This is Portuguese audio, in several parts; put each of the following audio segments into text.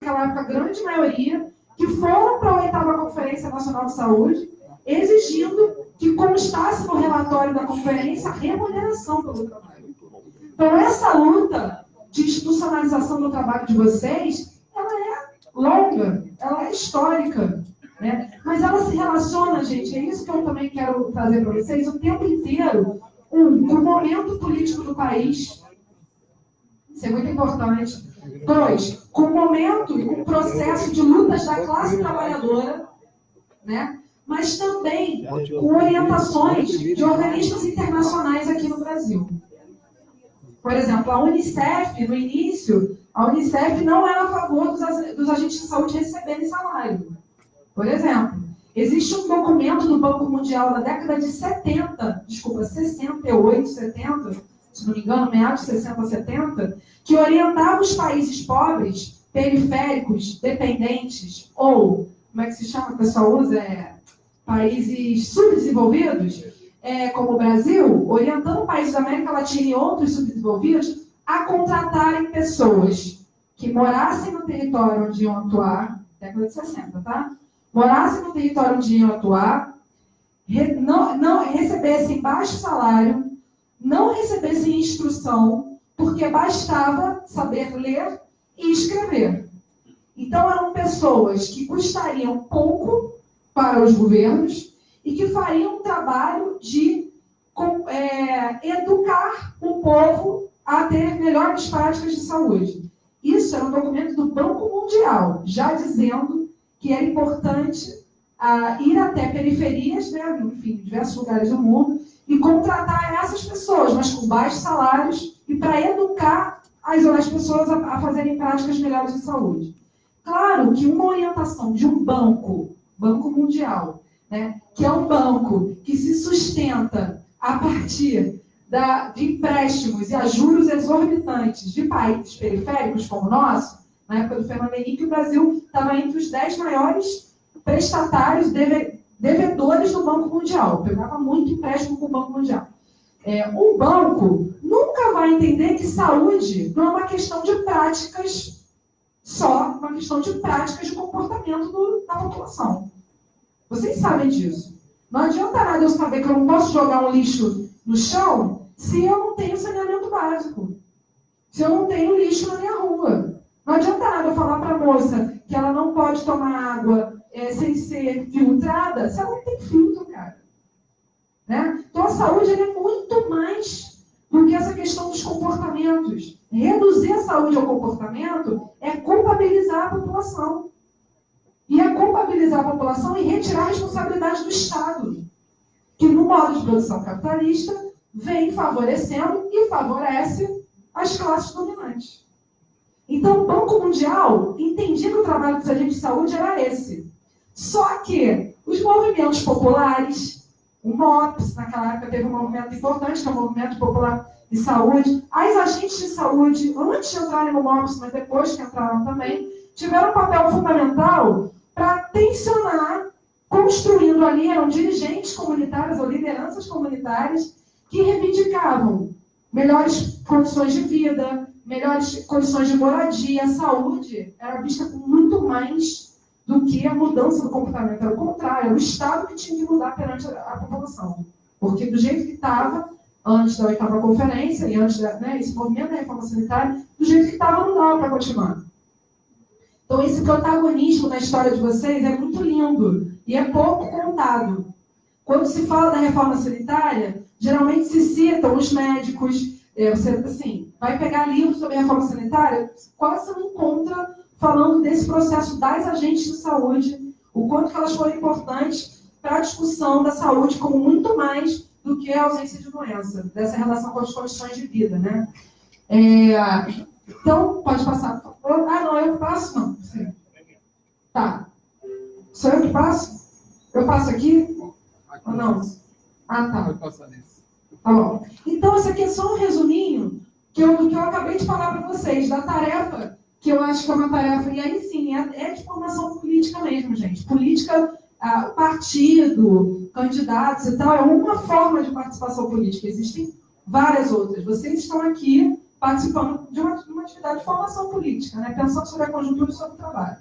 naquela época, a grande maioria, que foram para a 8ª Conferência Nacional de Saúde, exigindo que constasse no relatório da conferência a remuneração pelo trabalho. Então, essa luta de institucionalização do trabalho de vocês, ela é longa, ela é histórica, né? Mas ela se relaciona, gente, é isso que eu também quero trazer para vocês, o tempo inteiro, com o momento político do país. Isso é muito importante. 2, com o momento e com o processo de lutas da classe trabalhadora, né? Mas também com orientações de organismos internacionais aqui no Brasil. Por exemplo, a Unicef, no início, a Unicef não era a favor dos agentes de saúde receberem salário. Por exemplo, existe um documento do Banco Mundial da década de 68, 70, se não me engano, meados de 60, 70, que orientava os países pobres, periféricos, dependentes, ou, como é que se chama, o pessoal usa, países subdesenvolvidos, como o Brasil, orientando países da América Latina e outros subdesenvolvidos a contratarem pessoas que morassem no território onde iam atuar, década de 60, tá? Morassem no território onde iam atuar, não recebessem baixo salário, não recebessem instrução, porque bastava saber ler e escrever. Então, eram pessoas que custariam pouco para os governos e que fariam um trabalho de educar o povo a ter melhores práticas de saúde. Isso era um documento do Banco Mundial, já dizendo que era importante ir até periferias, né, enfim, diversos lugares do mundo, e contratar essas pessoas, mas com baixos salários, e para educar as pessoas a fazerem práticas melhores de saúde. Claro que uma orientação de um Banco Mundial, né, que é um banco que se sustenta a partir de empréstimos e a juros exorbitantes de países periféricos como o nosso, na época do Fernando Henrique, o Brasil estava entre os 10 maiores prestatários devedores do Banco Mundial. Pegava muito empréstimo com o Banco Mundial. Um banco nunca vai entender que saúde não é uma questão de práticas só, uma questão de práticas de comportamento da população. Vocês sabem disso. Não adianta nada eu saber que eu não posso jogar um lixo no chão se eu não tenho saneamento básico. Se eu não tenho lixo na minha rua. Não adianta nada eu falar para a moça que ela não pode tomar água sem ser filtrada se ela não tem filtro, cara. Né? Então a saúde é muito mais do que essa questão dos comportamentos. Reduzir a saúde ao comportamento é culpabilizar a população. E é culpabilizar a população e retirar a responsabilidade do Estado, que no modo de produção capitalista vem favorecendo e favorece as classes dominantes. Então, o Banco Mundial entendia que o trabalho dos agentes de saúde era esse. Só que os movimentos populares, o MOPS, naquela época teve um movimento importante, que é o Movimento Popular de Saúde, as agentes de saúde, antes de entrarem no MOPS, mas depois que entraram também, tiveram um papel fundamental para tensionar, construindo ali, eram dirigentes comunitários ou lideranças comunitárias que reivindicavam melhores condições de vida, melhores condições de moradia. A saúde era vista com muito mais do que a mudança do comportamento. Era o contrário, era o Estado que tinha que mudar perante a população. Porque do jeito que estava, antes da 8ª Conferência, e antes esse movimento da reforma sanitária, do jeito que estava, não dava para continuar. Então, esse protagonismo na história de vocês é muito lindo e é pouco contado. Quando se fala da reforma sanitária, geralmente se citam os médicos. Você, assim, vai pegar livros sobre a reforma sanitária, quase não encontra falando desse processo das agentes de saúde, o quanto que elas foram importantes para a discussão da saúde como muito mais do que a ausência de doença, dessa relação com as condições de vida, né? Então, pode passar. Não, eu que passo? Não. Sim. Tá. Sou eu que passo? Eu passo aqui? Ou não? Tá. Pode passar nisso. Tá bom. Então, isso aqui é só um resuminho do que eu acabei de falar para vocês, da tarefa, que eu acho que é uma tarefa, e aí sim, é de formação política mesmo, gente. Política, partido, candidatos e tal, é uma forma de participação política. Existem várias outras. Vocês estão aqui participando de uma atividade de formação política, né? Pensando sobre a conjuntura e sobre o trabalho.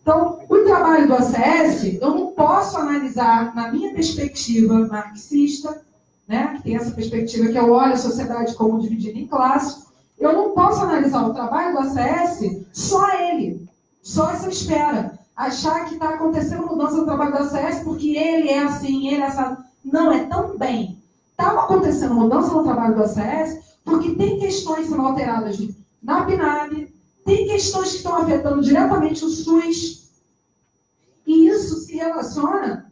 Então, o trabalho do ACS, eu não posso analisar, na minha perspectiva marxista, né, que tem essa perspectiva que eu olho a sociedade como dividida em classes, eu não posso analisar o trabalho do ACS só ele, só essa esfera. Achar que está acontecendo mudança no trabalho do ACS porque ele é assim, ele é essa. Não, é também. Estava acontecendo mudança no trabalho do ACS porque tem questões sendo alteradas na PNAD, tem questões que estão afetando diretamente o SUS, e isso se relaciona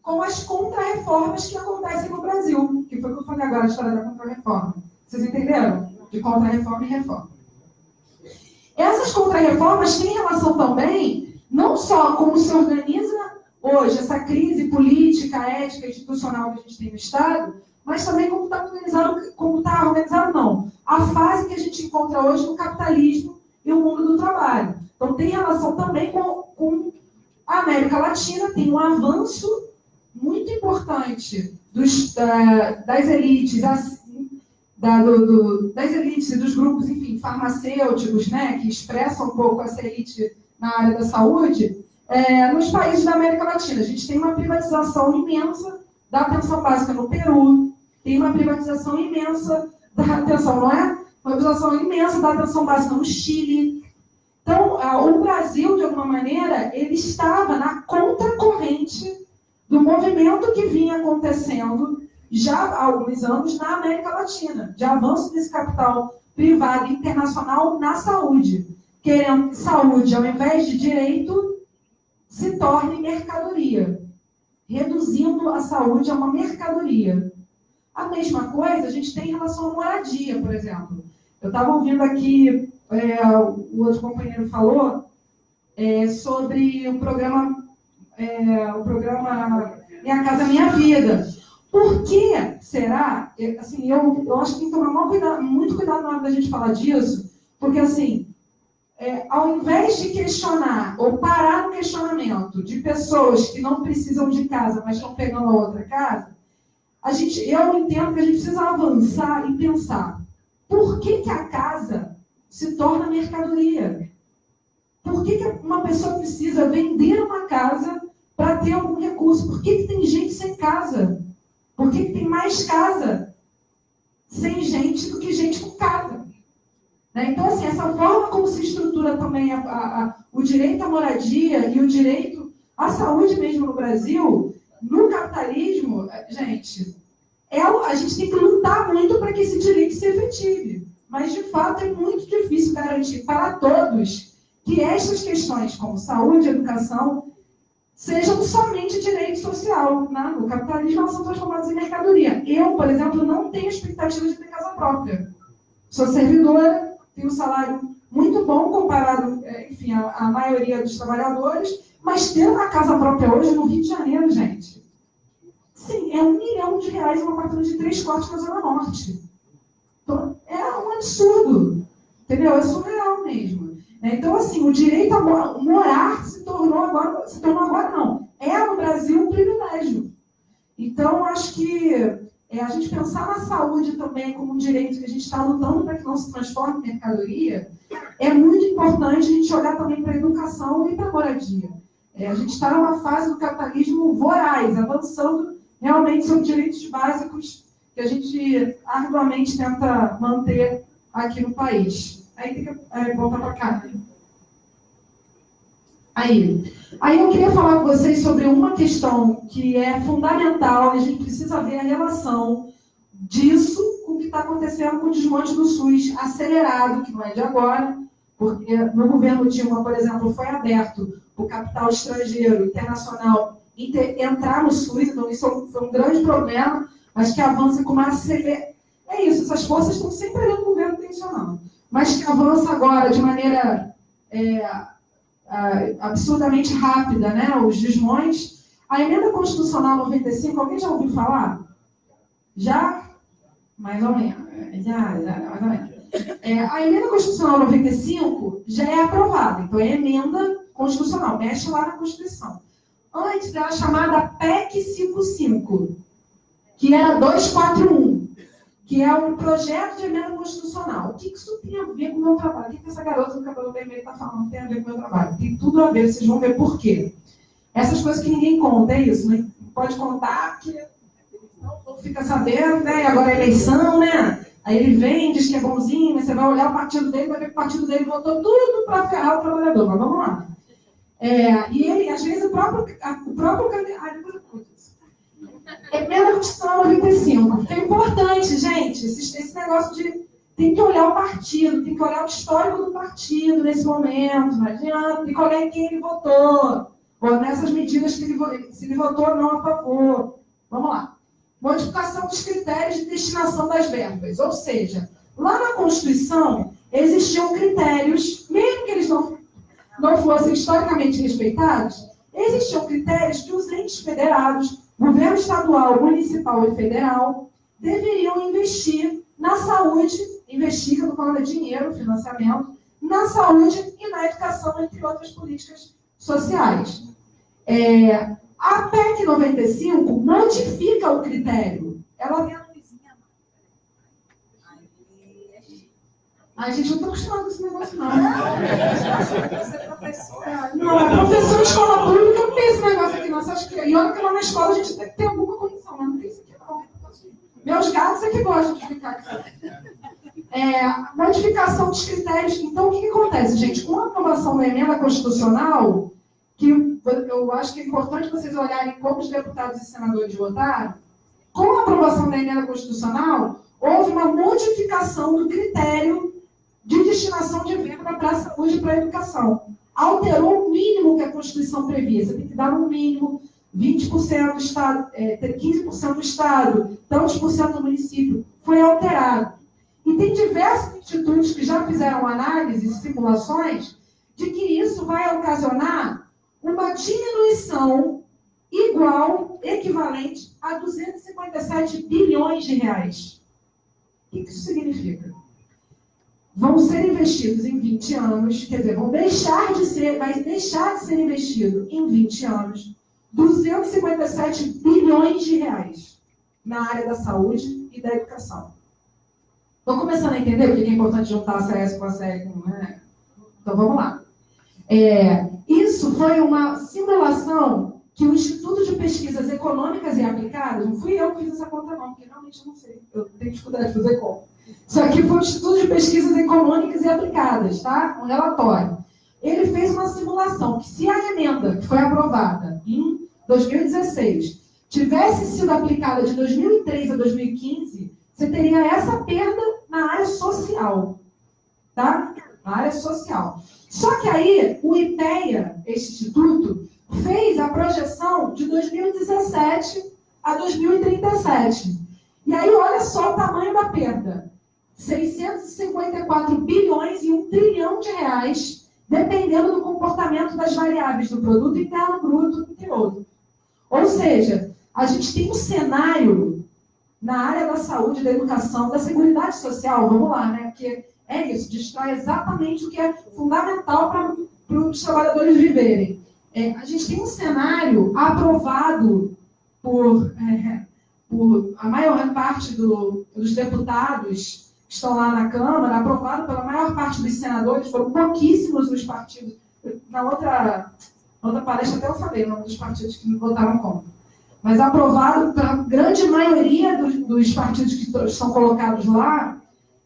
com as contra-reformas que acontecem no Brasil, que foi o que eu falei agora, a história da contra-reforma. Vocês entenderam? De contra-reforma e reforma. Essas contra-reformas têm relação também, não só como se organiza hoje essa crise política, ética, institucional que a gente tem no Estado, mas também como está organizado, não. A fase que a gente encontra hoje no capitalismo e o mundo do trabalho. Então, tem relação também com a América Latina, tem um avanço muito importante das elites, das elites e dos grupos, enfim, farmacêuticos, né, que expressam um pouco essa elite na área da saúde, nos países da América Latina. A gente tem uma privatização imensa da atenção básica no Peru, tem uma privatização imensa da atenção, não é? Uma privatização imensa da atenção básica no Chile. Então, o Brasil, de alguma maneira, ele estava na contracorrente do movimento que vinha acontecendo já há alguns anos na América Latina, de avanço desse capital privado internacional na saúde, querendo que saúde, ao invés de direito, se torne mercadoria, reduzindo a saúde a uma mercadoria. A mesma coisa a gente tem em relação à moradia, por exemplo. Eu estava ouvindo aqui, o outro companheiro falou, sobre o programa Minha Casa Minha Vida. Por que será? Assim, eu acho que tem que tomar muito cuidado na hora da gente falar disso, porque, assim, ao invés de questionar ou parar no questionamento de pessoas que não precisam de casa, mas estão pegando a outra casa, eu entendo que a gente precisa avançar e pensar por que a casa se torna mercadoria? Por que uma pessoa precisa vender uma casa para ter algum recurso? Por que tem gente sem casa? Por que tem mais casa sem gente do que gente com casa? Né? Então, assim, essa forma como se estrutura também o direito à moradia e o direito à saúde mesmo no Brasil, no capitalismo, gente, a gente tem que lutar muito para que esse direito se efetive. Mas, de fato, é muito difícil garantir para todos que estas questões, como saúde e educação, sejam somente direito social. Né? No capitalismo, elas são transformadas em mercadoria. Eu, por exemplo, não tenho expectativa de ter casa própria. Sou servidora, tenho um salário muito bom comparado, enfim, à maioria dos trabalhadores, mas ter uma casa própria hoje no Rio de Janeiro, gente, sim, é R$1 milhão um apartamento de 3 quartos na Zona Norte. Então, é um absurdo, entendeu? É surreal mesmo. Então, assim, o direito a morar se tornou agora não. É no Brasil um privilégio. Então, acho que a gente pensar na saúde também como um direito que a gente está lutando para que não se transforme em mercadoria, é muito importante a gente olhar também para a educação e para a moradia. A gente está numa fase do capitalismo voraz, avançando realmente sobre direitos básicos que a gente arduamente tenta manter aqui no país. Aí tem que voltar para cá. Aí eu queria falar com vocês sobre uma questão que é fundamental, e a gente precisa ver a relação disso com o que está acontecendo com o desmonte do SUS acelerado, que não é de agora, porque no governo Dilma, por exemplo, foi aberto o capital estrangeiro, internacional, entrar no SUS, então isso foi um grande problema, mas que avança com uma aceleração. É isso, essas forças estão sempre ali no governo intencional, mas que avança agora de maneira absurdamente rápida, né? Os desmontes. A emenda constitucional 95, alguém já ouviu falar? Já? Mais ou menos. Mais ou menos. A emenda constitucional 95 já é aprovada, então é emenda constitucional, mexe lá na Constituição. Antes era chamada PEC 55, que era 241. que é um projeto de emenda constitucional. O que isso tem a ver com o meu trabalho? O que essa garota do cabelo vermelho está falando tem a ver com o meu trabalho? Tem tudo a ver, vocês vão ver por quê. Essas coisas que ninguém conta, é isso, né? Pode contar que não fica sabendo, né? Agora é eleição, né? Aí ele vem, diz que é bonzinho, mas você vai olhar o partido dele, vai ver que o partido dele votou tudo para ferrar o trabalhador. Mas vamos lá. E ele, às vezes, o próprio emenda constitucional 95, que é importante, gente, esse negócio de tem que olhar o partido, tem que olhar o histórico do partido nesse momento, não adianta, tem que olhar em quem ele votou, ou nessas medidas que se ele votou ou não a favor. Vamos lá. Modificação dos critérios de destinação das verbas, ou seja, lá na Constituição existiam critérios, mesmo que eles não fossem historicamente respeitados, existiam critérios que os entes federados, governo estadual, municipal e federal, deveriam investir na saúde, investir, que eu estou falando de dinheiro, financiamento, na saúde e na educação, entre outras políticas sociais. A PEC 95 modifica o critério. Ela vem a luzinha. Ai, gente, eu não estou acostumada com esse negócio, não. Você é professora. Não, é professor de escola pública, não tem esse negócio aqui, não. E olha que lá na escola a gente tem que ter alguma condição, mas não tem isso aqui, não. Meus gatos é que gostam de ficar aqui. Modificação dos critérios. Então, o que acontece, gente? Com a aprovação da emenda constitucional, que eu acho que é importante vocês olharem como os deputados e senadores votaram, com a aprovação da emenda constitucional, houve uma modificação do critério de destinação de verba para a saúde e para a educação. Alterou o mínimo que a Constituição previa. Você tem que dar no mínimo 20% do Estado, 15% do Estado, tantos por cento do município. Foi alterado. E tem diversos institutos que já fizeram análises e simulações de que isso vai ocasionar uma diminuição igual, equivalente a 257 bilhões de reais. O que isso significa? Vão ser investidos em 20 anos, quer dizer, vai deixar de ser investido em 20 anos 257 bilhões de reais na área da saúde e da educação. Estão começando a entender o que é importante juntar a CS com a SEC? Né? Então, vamos lá. Isso foi uma simulação que o Instituto de Pesquisas Econômicas e Aplicadas, não fui eu que fiz essa conta não, porque realmente eu não sei, eu tenho dificuldade de fazer conta. Isso aqui foi o Instituto de Pesquisas Econômicas e Aplicadas, tá? Um relatório. Ele fez uma simulação que se a emenda que foi aprovada em 2016 tivesse sido aplicada de 2003 a 2015, você teria essa perda na área social, tá? Na área social. Só que aí, o IPEA, esse instituto, fez a projeção de 2017 a 2037. E aí, olha só o tamanho da perda. 654 bilhões e 1 trilhão de reais, dependendo do comportamento das variáveis do produto interno bruto, entre outros. Ou seja, a gente tem um cenário na área da saúde, da educação, da seguridade social, vamos lá, né? Porque é isso, destrói exatamente o que é fundamental para os trabalhadores viverem. A gente tem um cenário aprovado por a maior parte dos deputados que estão lá na Câmara, aprovado pela maior parte dos senadores, foram pouquíssimos os partidos. Na outra palestra até eu falei o nome dos partidos que votaram contra. Mas aprovado pela grande maioria dos partidos que estão colocados lá,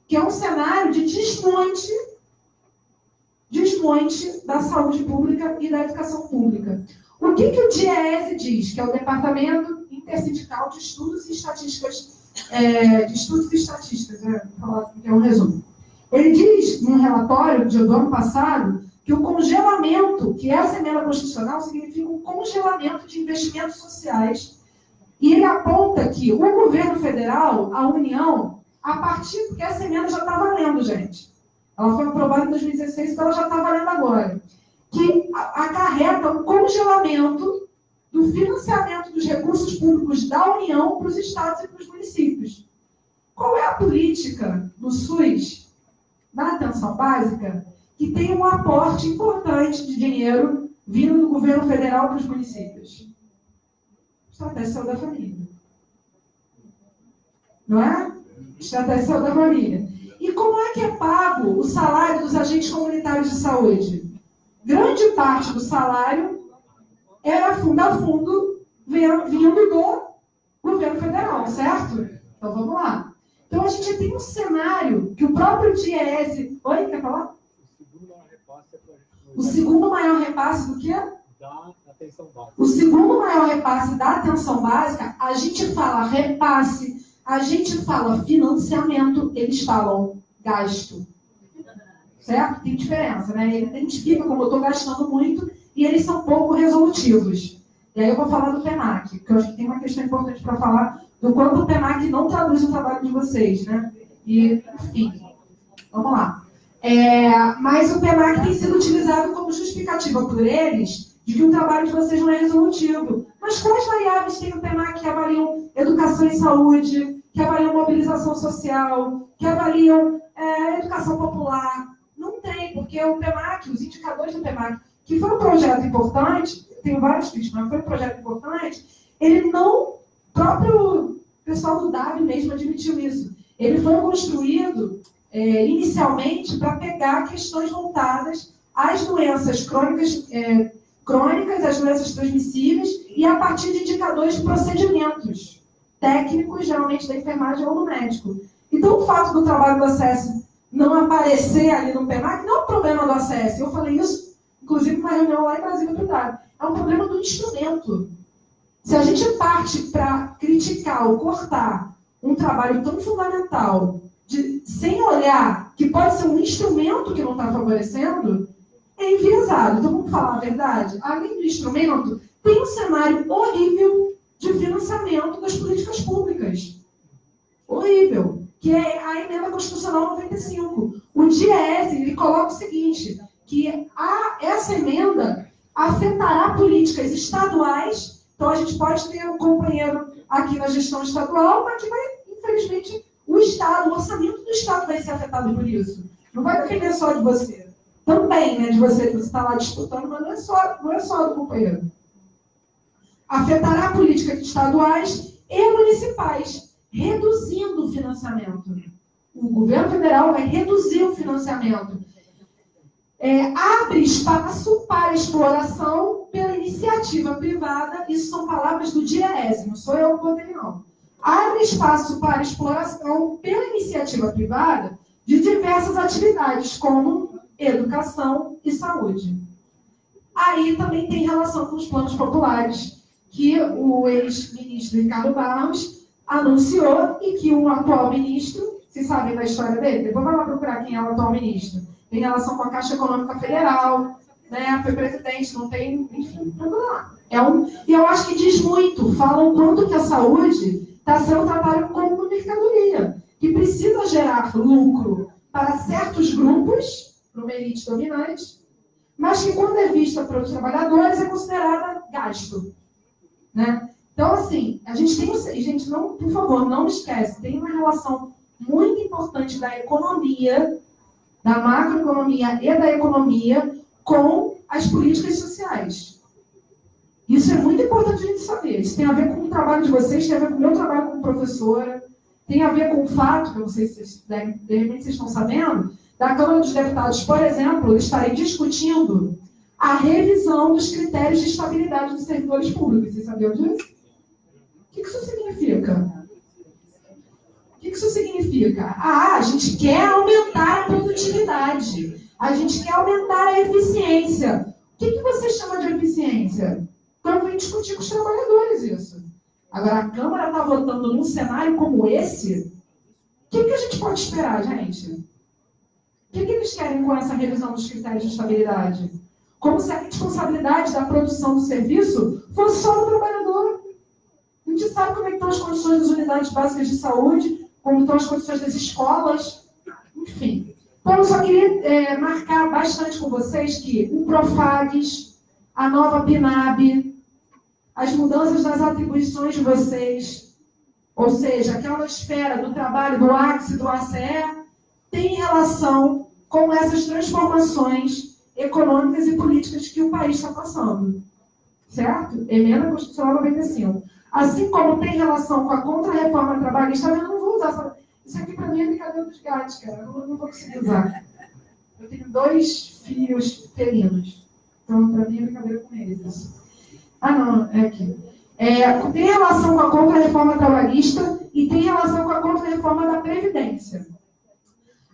que é um cenário de desmonte da saúde pública e da educação pública. O que o DIEESE diz, que é o Departamento Intersindical de Estudos e Estatísticas, que é um resumo. Ele diz, num relatório do ano passado, que o congelamento, que essa emenda constitucional significa um congelamento de investimentos sociais. E ele aponta que o governo federal, a União, a partir, porque essa emenda já está valendo, gente. Ela foi aprovada em 2016, então ela já está valendo agora. Que acarreta um congelamento do financiamento dos recursos públicos da União para os estados e para os municípios. Qual é a política do SUS, da atenção básica, que tem um aporte importante de dinheiro vindo do governo federal para os municípios? Estratégia de saúde da família. Não é? Estratégia da família. E como é que é pago o salário dos agentes comunitários de saúde? Grande parte do salário era fundo a fundo vindo do governo federal, certo? Então vamos lá. Então a gente tem um cenário que o próprio DIEESE... Oi, quer falar? O segundo maior repasse do quê? Da atenção básica. O segundo maior repasse da atenção básica, a gente fala repasse, a gente fala financiamento, eles falam gasto. Certo? Tem diferença, né? Ele identifica como eu estou gastando muito e eles são pouco resolutivos. E aí eu vou falar do PENAC, porque eu acho que tem uma questão importante para falar do quanto o PENAC não traduz o trabalho de vocês, né? E, enfim, vamos lá. Mas o PENAC tem sido utilizado como justificativa por eles de que o trabalho de vocês não é resolutivo. Mas quais variáveis tem o PENAC que avaliam educação e saúde, que avaliam mobilização social, que avaliam educação popular? Não tem, porque o PENAC, os indicadores do PENAC, que foi um projeto importante, tenho vários críticos, mas foi um projeto importante, ele não, o próprio pessoal do W mesmo admitiu isso, ele foi construído inicialmente para pegar questões voltadas às doenças crônicas, às doenças transmissíveis, e a partir de indicadores de procedimentos técnicos, geralmente da enfermagem ou do médico. Então, o fato do trabalho do acesso não aparecer ali no PENAC não é um problema do acesso. Eu falei isso, inclusive, numa reunião lá em Brasília do Dado. É um problema do instrumento. Se a gente parte para criticar ou cortar um trabalho tão fundamental, sem olhar que pode ser um instrumento que não está favorecendo, é enviesado. Então, vamos falar a verdade? Além do instrumento, tem um cenário horrível de financiamento das políticas públicas. Horrível. Que é a emenda constitucional 95. O DIEESE, ele coloca o seguinte, que essa emenda afetará políticas estaduais. Então, a gente pode ter um companheiro aqui na gestão estadual, mas que vai, infelizmente, o Estado, o orçamento do Estado vai ser afetado por isso. Não vai depender só de você. Também, né, de você que você está lá disputando, mas não é só do companheiro. Afetará políticas estaduais e municipais, reduzindo o financiamento. O governo federal vai reduzir o financiamento. Abre espaço para exploração pela iniciativa privada, isso são palavras do DIEESE, não sou eu que botei, não. Abre espaço para exploração pela iniciativa privada de diversas atividades, como educação e saúde. Aí também tem relação com os planos populares, que o ex-ministro Ricardo Barros anunciou e que o atual ministro, vocês sabem da história dele? Depois vai lá procurar quem é o atual ministro. Tem relação com a Caixa Econômica Federal, né? Foi presidente, não tem, enfim, vamos lá. E eu acho que diz muito, fala o quanto que a saúde está sendo tratada como uma mercadoria, que precisa gerar lucro para certos grupos, para uma elite dominante, mas que quando é vista para os trabalhadores é considerada gasto, né? Então, assim, a gente tem... Gente, não, por favor, não esquece, tem uma relação muito importante da economia, da macroeconomia e da economia com as políticas sociais. Isso é muito importante a gente saber. Isso tem a ver com o trabalho de vocês, tem a ver com o meu trabalho como professora, tem a ver com o fato, que eu não sei se vocês, de repente vocês estão sabendo, da Câmara dos Deputados, por exemplo, estarem discutindo a revisão dos critérios de estabilidade dos servidores públicos. Vocês sabiam disso? O que isso significa? O que isso significa? A gente quer aumentar a produtividade. A gente quer aumentar a eficiência. O que você chama de eficiência? Quando vem discutir com os trabalhadores isso. Agora, a Câmara está votando num cenário como esse, o que a gente pode esperar, gente? O que eles querem com essa revisão dos critérios de estabilidade? Como se a responsabilidade da produção do serviço fosse só do trabalhador. A gente sabe como é que estão as condições das unidades básicas de saúde, como estão as condições das escolas, enfim. Então, eu só queria marcar bastante com vocês que o Profags, a nova PNAB, as mudanças nas atribuições de vocês, ou seja, aquela esfera do trabalho do ACSE e do ACE, tem relação com essas transformações econômicas e políticas que o país está passando. Certo? Emenda Constitucional 95. Assim como tem relação com a contra-reforma trabalhista, eu não vou usar Isso aqui para mim é brincadeira dos gatos, cara. Eu não vou conseguir usar. Eu tenho 2 filhos felinos. Então, para mim é brincadeira com eles. Isso. Ah, não, é aqui. Tem relação com a contra-reforma trabalhista e tem relação com a contra-reforma da Previdência.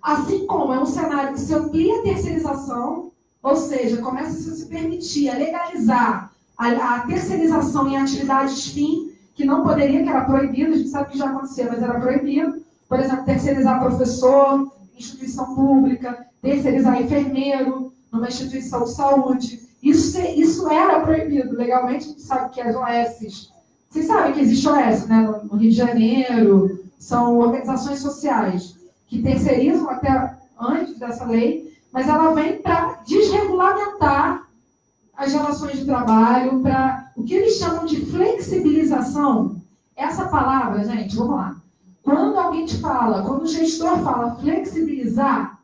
Assim como é um cenário que se amplia a terceirização, ou seja, começa a se permitir, a legalizar a terceirização em atividades fim, que não poderia, que era proibido, a gente sabe que já acontecia, mas era proibido. Por exemplo, terceirizar professor, instituição pública, terceirizar enfermeiro, numa instituição de saúde. Isso era proibido. Legalmente, a gente sabe que as OS, vocês sabem que existe OS, né? No Rio de Janeiro, são organizações sociais que terceirizam até antes dessa lei, mas ela vem para desregulamentar as relações de trabalho, para o que eles chamam de flexibilização. Essa palavra, gente, vamos lá. Quando alguém te fala, quando o gestor fala flexibilizar,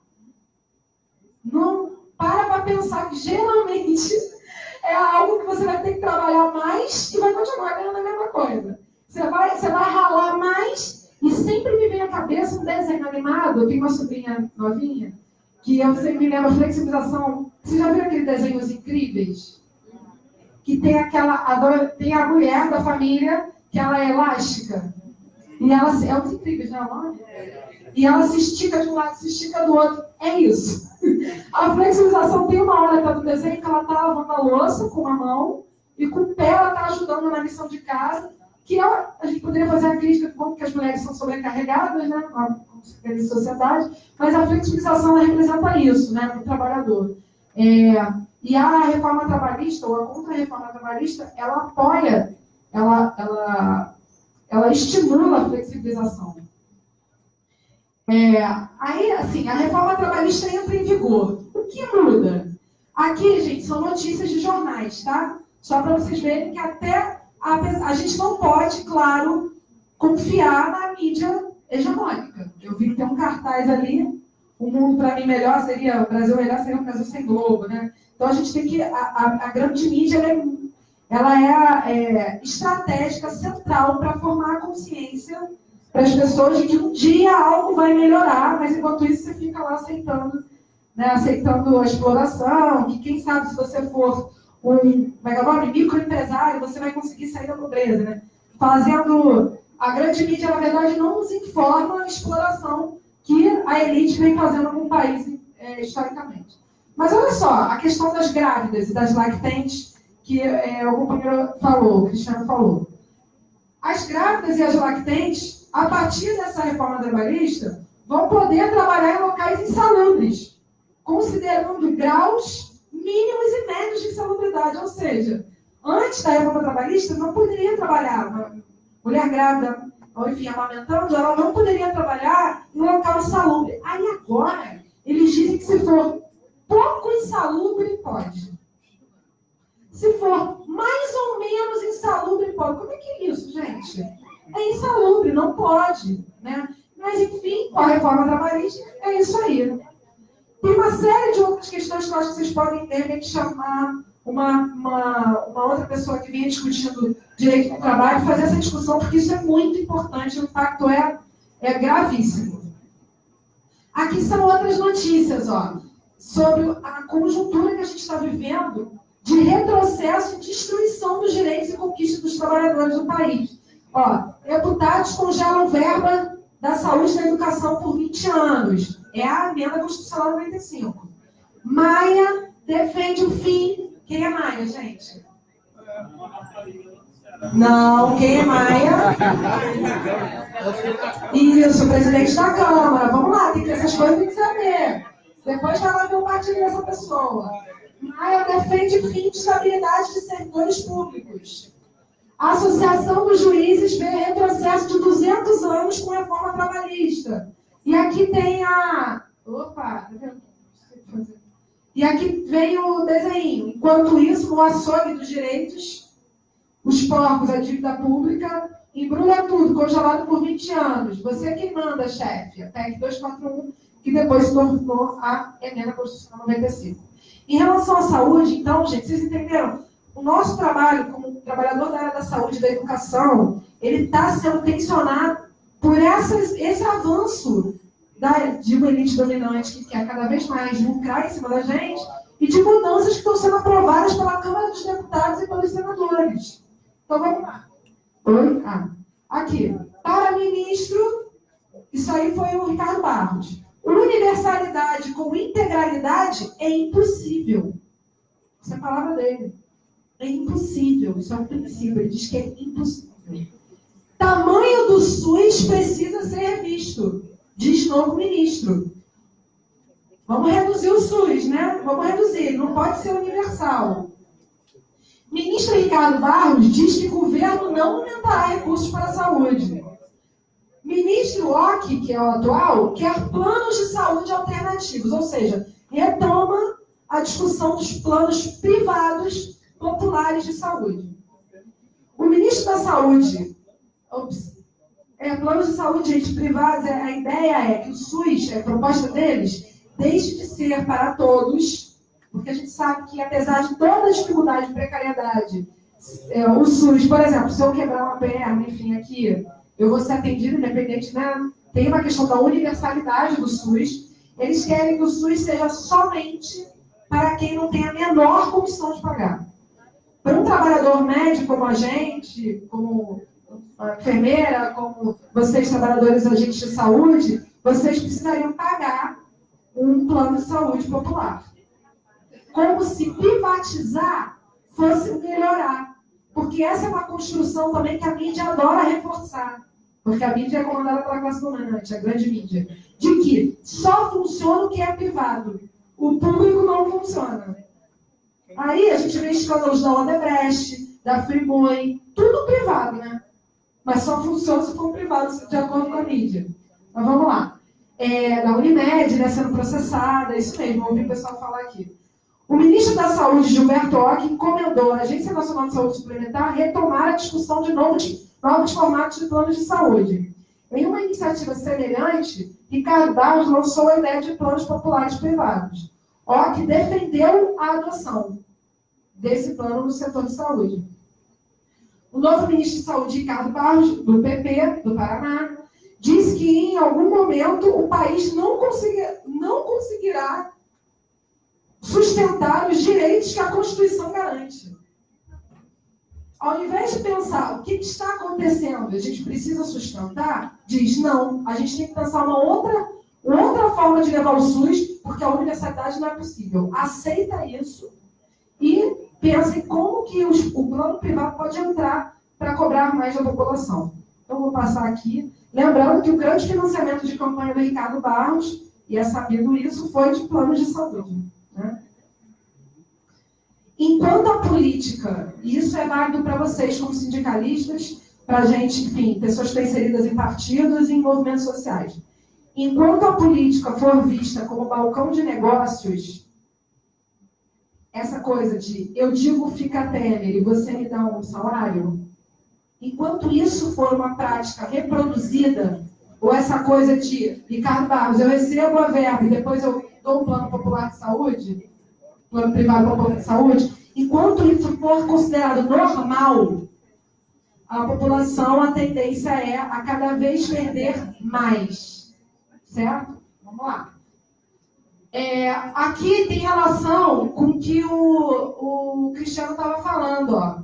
não para pensar que geralmente é algo que você vai ter que trabalhar mais e vai continuar ganhando a mesma coisa. Você vai ralar mais e sempre me vem à cabeça um desenho animado. Eu tenho uma sobrinha novinha que eu sempre me lembro flexibilização. Você já viu aqueles desenhos incríveis? Que tem tem a mulher da família que ela é elástica. E ela é os incríveis, não é o nome? E ela se estica de um lado, se estica do outro. É isso. A flexibilização tem uma hora que tá no desenho que ela está lavando a louça com uma mão e com o pé ela está ajudando na lição de casa, que a gente poderia fazer a crítica de como que as mulheres são sobrecarregadas, né, na sociedade, mas a flexibilização ela representa isso, né, para o trabalhador. E a reforma trabalhista, ou a contra-reforma trabalhista, ela apoia, ela estimula a flexibilização. Aí, assim, a reforma trabalhista entra em vigor. O que muda? Aqui, gente, são notícias de jornais, tá? Só para vocês verem que até a gente não pode, claro, confiar na mídia hegemônica. Eu vi que tem um cartaz ali, o mundo para mim melhor seria, o Brasil melhor seria um Brasil sem Globo, né? Então a gente tem que, a grande mídia, ela é estratégica, central para formar a consciência para as pessoas de que um dia algo vai melhorar, mas enquanto isso você fica lá aceitando, né, aceitando a exploração, que quem sabe se você for um microempresário, você vai conseguir sair da pobreza, né? A grande mídia, na verdade, não nos informa a exploração que a elite vem fazendo no país historicamente. Mas olha só, a questão das grávidas e das lactentes, que o companheiro falou, o Cristiano falou. As grávidas e as lactentes, a partir dessa reforma trabalhista, vão poder trabalhar em locais insalubres, considerando graus mínimos e médios de insalubridade. Ou seja, antes da reforma trabalhista, não poderia trabalhar. Uma mulher grávida, ou enfim, amamentando, ela não poderia trabalhar em local insalubre. Aí agora, eles dizem que se for pouco insalubre, pode. Se for mais ou menos insalubre, pode. Como é que é isso, gente? É insalubre, não pode, né? Mas, enfim, com a reforma trabalhista, é isso aí. Tem uma série de outras questões que eu acho que vocês podem, de repente, chamar uma outra pessoa que venha discutindo direito do trabalho e fazer essa discussão, porque isso é muito importante, o impacto é gravíssimo. Aqui são outras notícias, ó, sobre a conjuntura que a gente está vivendo de retrocesso e destruição dos direitos e conquistas dos trabalhadores do país. Ó, deputados congelam verba da saúde e da educação por 20 anos. É a emenda constitucional 95. Maia defende o fim. Quem é Maia, gente? Não, quem é Maia? Isso, presidente da Câmara. Vamos lá, tem que essas coisas tem que saber. Depois vai lá ver o partido dessa pessoa. Maia defende fim de estabilidade de servidores públicos. A Associação dos Juízes vê retrocesso de 200 anos com reforma trabalhista. E aqui tem E aqui vem o desenho. Enquanto isso, no açougue dos direitos, os porcos, a dívida pública, embrulha tudo, congelado por 20 anos. Você que manda, chefe. A PEC 241, que depois se tornou a emenda constitucional 95. Em relação à saúde, então, gente, vocês entenderam? O nosso trabalho como trabalhador da área da saúde e da educação, ele está sendo tensionado por esse avanço de uma elite dominante que quer cada vez mais lucrar em cima da gente e de mudanças que estão sendo aprovadas pela Câmara dos Deputados e pelos senadores. Então, vamos lá. Oi? Aqui. Para ministro, isso aí foi o Ricardo Barros. Universalidade com integralidade é impossível. Essa é a palavra dele. É impossível. Isso é um princípio. Ele diz que é impossível. Tamanho do SUS precisa ser revisto, diz novo ministro. Vamos reduzir o SUS, né? Vamos reduzir. Não pode ser universal. Ministro Ricardo Barros diz que o governo não aumentará recursos para a saúde. Ministro Ock, que é o atual, quer planos de saúde alternativos, ou seja, retoma a discussão dos planos privados populares de saúde. O ministro da Saúde, planos de saúde, gente, privados, a ideia é que o SUS, a proposta deles, deixe de ser para todos, porque a gente sabe que, apesar de toda a dificuldade e precariedade, o SUS, por exemplo, se eu quebrar uma perna, enfim, aqui, eu vou ser atendido independente, né? Tem uma questão da universalidade do SUS. Eles querem que o SUS seja somente para quem não tem a menor condição de pagar. Para um trabalhador médico como a gente, como a enfermeira, como vocês, trabalhadores agentes de saúde, vocês precisariam pagar um plano de saúde popular. Como se privatizar fosse melhorar. Porque essa é uma construção também que a mídia adora reforçar. Porque a mídia é comandada pela classe dominante, a grande mídia. De que só funciona o que é privado. O público não funciona. Aí a gente vê escândalos da Odebrecht, da Friboi, tudo privado, né? Mas só funciona se for privado, de acordo com a mídia. Mas vamos lá. Da Unimed, né, sendo processada, isso mesmo, ouvi o pessoal falar aqui. O ministro da Saúde, Gilberto Ock, encomendou à Agência Nacional de Saúde Suplementar retomar a discussão de novos formatos de planos de saúde. Em uma iniciativa semelhante, Ricardo Barros lançou a ideia de planos populares privados. Ock defendeu a adoção desse plano no setor de saúde. O novo ministro de Saúde, Ricardo Barros, do PP, do Paraná, disse que em algum momento o país não conseguirá sustentar os direitos que a Constituição garante. Ao invés de pensar o que está acontecendo, a gente precisa sustentar, diz não, a gente tem que pensar uma outra forma de levar o SUS, porque a universalidade não é possível. Aceita isso e pensa em como que o plano privado pode entrar para cobrar mais da população. Então, vou passar aqui. Lembrando que o grande financiamento de campanha do Ricardo Barros, e é sabido isso, foi de planos de saúde. Né? Enquanto a política, e isso é válido para vocês como sindicalistas, para a gente, enfim, pessoas que estão inseridas em partidos e em movimentos sociais. Enquanto a política for vista como balcão de negócios, essa coisa de eu digo fica Temer e você me dá um salário, enquanto isso for uma prática reproduzida, ou essa coisa de Ricardo Barros, eu recebo a verba e depois eu dou um plano popular de saúde, plano privado popular de saúde, enquanto isso for considerado normal, a população, a tendência é a cada vez perder mais. Certo? Vamos lá. Aqui tem relação com o que o Cristiano estava falando. Ó.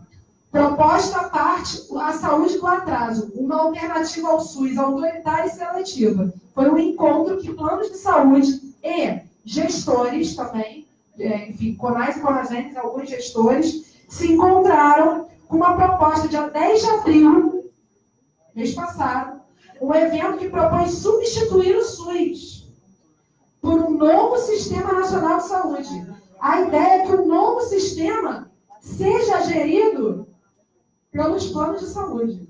Proposta parte a saúde do atraso, uma alternativa ao SUS, autoritária e seletiva. Foi um encontro que planos de saúde e gestores também, enfim, CONAS e CONASENS, alguns gestores, se encontraram com uma proposta dia 10 de abril, mês passado, um evento que propõe substituir o SUS por um novo Sistema Nacional de Saúde. A ideia é que o novo sistema seja gerido pelos planos de saúde.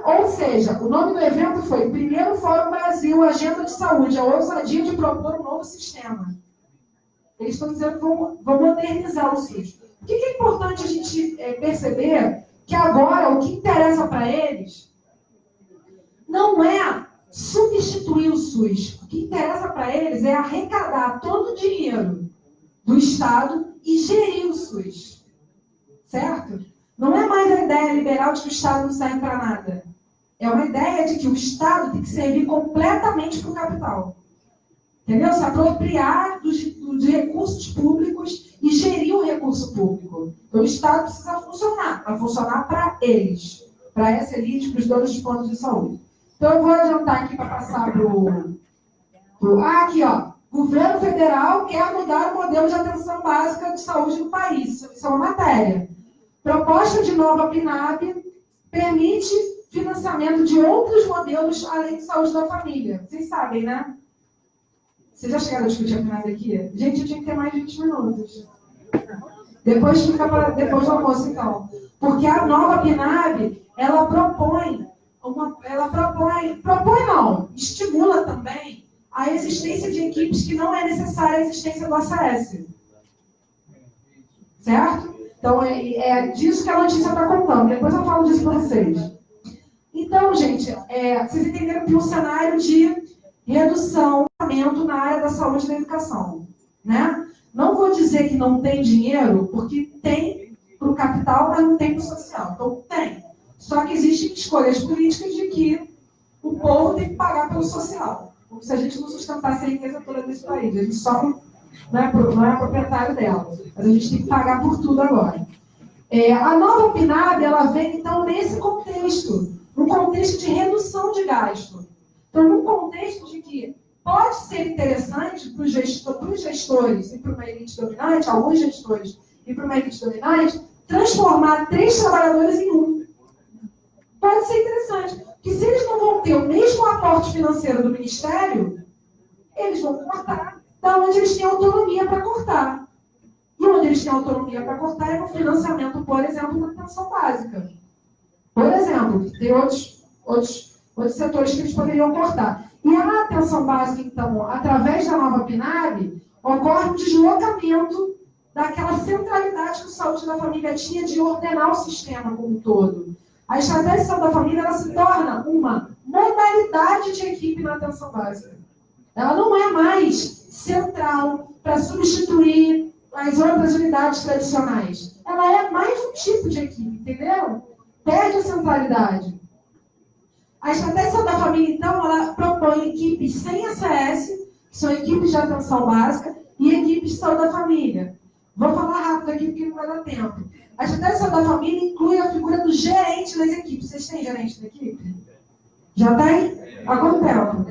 Ou seja, o nome do evento foi Primeiro Fórum Brasil, Agenda de Saúde, a ousadia de propor um novo sistema. Eles estão dizendo que vão modernizar o SUS. O que é importante a gente perceber? Que agora o que interessa para eles não é substituir o SUS. O que interessa para eles é arrecadar todo o dinheiro do Estado e gerir o SUS. Certo? Não é mais a ideia liberal de que o Estado não serve para nada. É uma ideia de que o Estado tem que servir completamente para o capital. Entendeu? Se apropriar dos recursos públicos e gerir o recurso público. Então, o Estado precisa funcionar, para funcionar para eles, para essa elite, para os donos de planos de saúde. Então, eu vou adiantar aqui para passar para o... aqui, ó. Governo federal quer mudar o modelo de atenção básica de saúde no país. Isso é uma matéria. Proposta de nova PNAB permite financiamento de outros modelos além de saúde da família. Vocês sabem, né? Vocês já chegaram a discutir a PNAB aqui? Gente, eu tinha que ter mais de 20 minutos. Depois fica para depois do almoço, então. Porque a nova PNAB, ela estimula também a existência de equipes que não é necessária a existência do ACS. Certo? Então, é disso que a notícia está contando. Depois eu falo disso para vocês. Então, gente, vocês entenderam que um cenário de redução na área da saúde e da educação. Né? Não vou dizer que não tem dinheiro, porque tem para o capital, mas não tem para o social. Então, tem. Só que existem escolhas políticas de que o povo tem que pagar pelo social. Como se a gente não sustentasse a riqueza toda desse país. A gente só não é proprietário dela. Mas a gente tem que pagar por tudo agora. A nova PNAB, ela vem, então, nesse contexto. No contexto de redução de gasto. Então, no contexto de que pode ser interessante para os gestores e para uma elite dominante, alguns gestores e para uma elite dominante, transformar 3 trabalhadores em 1. Pode ser interessante. Porque se eles não vão ter o mesmo aporte financeiro do Ministério, eles vão cortar da onde eles têm autonomia para cortar. E onde eles têm autonomia para cortar é no financiamento, por exemplo, da atenção básica. Por exemplo, tem outros setores que eles poderiam cortar. E a atenção básica, então, através da nova PNAB, ocorre um deslocamento daquela centralidade que o Saúde da Família tinha de ordenar o sistema como um todo. A estratégia de saúde da família ela se torna uma modalidade de equipe na atenção básica. Ela não é mais central para substituir as outras unidades tradicionais. Ela é mais um tipo de equipe, entendeu? Perde a centralidade. A estratégia de saúde da família, então, ela propõe equipes sem ACS, que são equipes de atenção básica, e equipes de saúde da família. Vou falar rápido aqui, porque não vai dar tempo. A estratégia de saúde da família inclui a figura do gerente das equipes. Vocês têm gerente da equipe? Já tem? Há quanto tempo?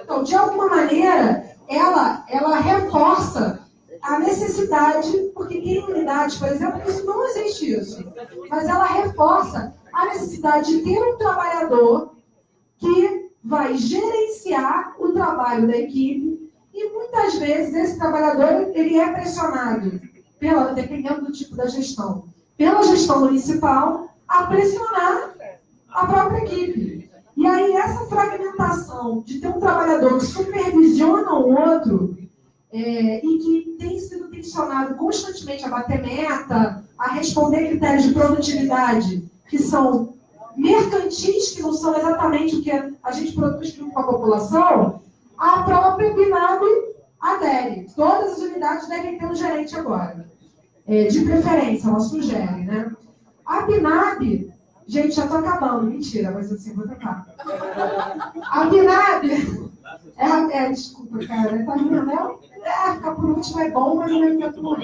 Então, de alguma maneira, ela reforça a necessidade, porque tem unidades, por exemplo, que isso não existe isso, mas ela reforça a necessidade de ter um trabalhador que vai gerenciar o trabalho da equipe e muitas vezes esse trabalhador ele é pressionado, dependendo do tipo da gestão, pela gestão municipal, a pressionar a própria equipe. E aí essa fragmentação de ter um trabalhador que supervisiona o outro e que tem sido tensionado constantemente a bater meta, a responder critérios de produtividade que são mercantis, que não são exatamente o que a gente produz com a população, a própria PNAB adere. Todas as unidades devem ter um gerente agora. De preferência, ela sugere, né? A PNAB, gente, já estou acabando, mentira, mas assim, vou tentar. A PNAB, desculpa, cara, tá vendo, né? Ficar por último é bom, mas não é muito bom.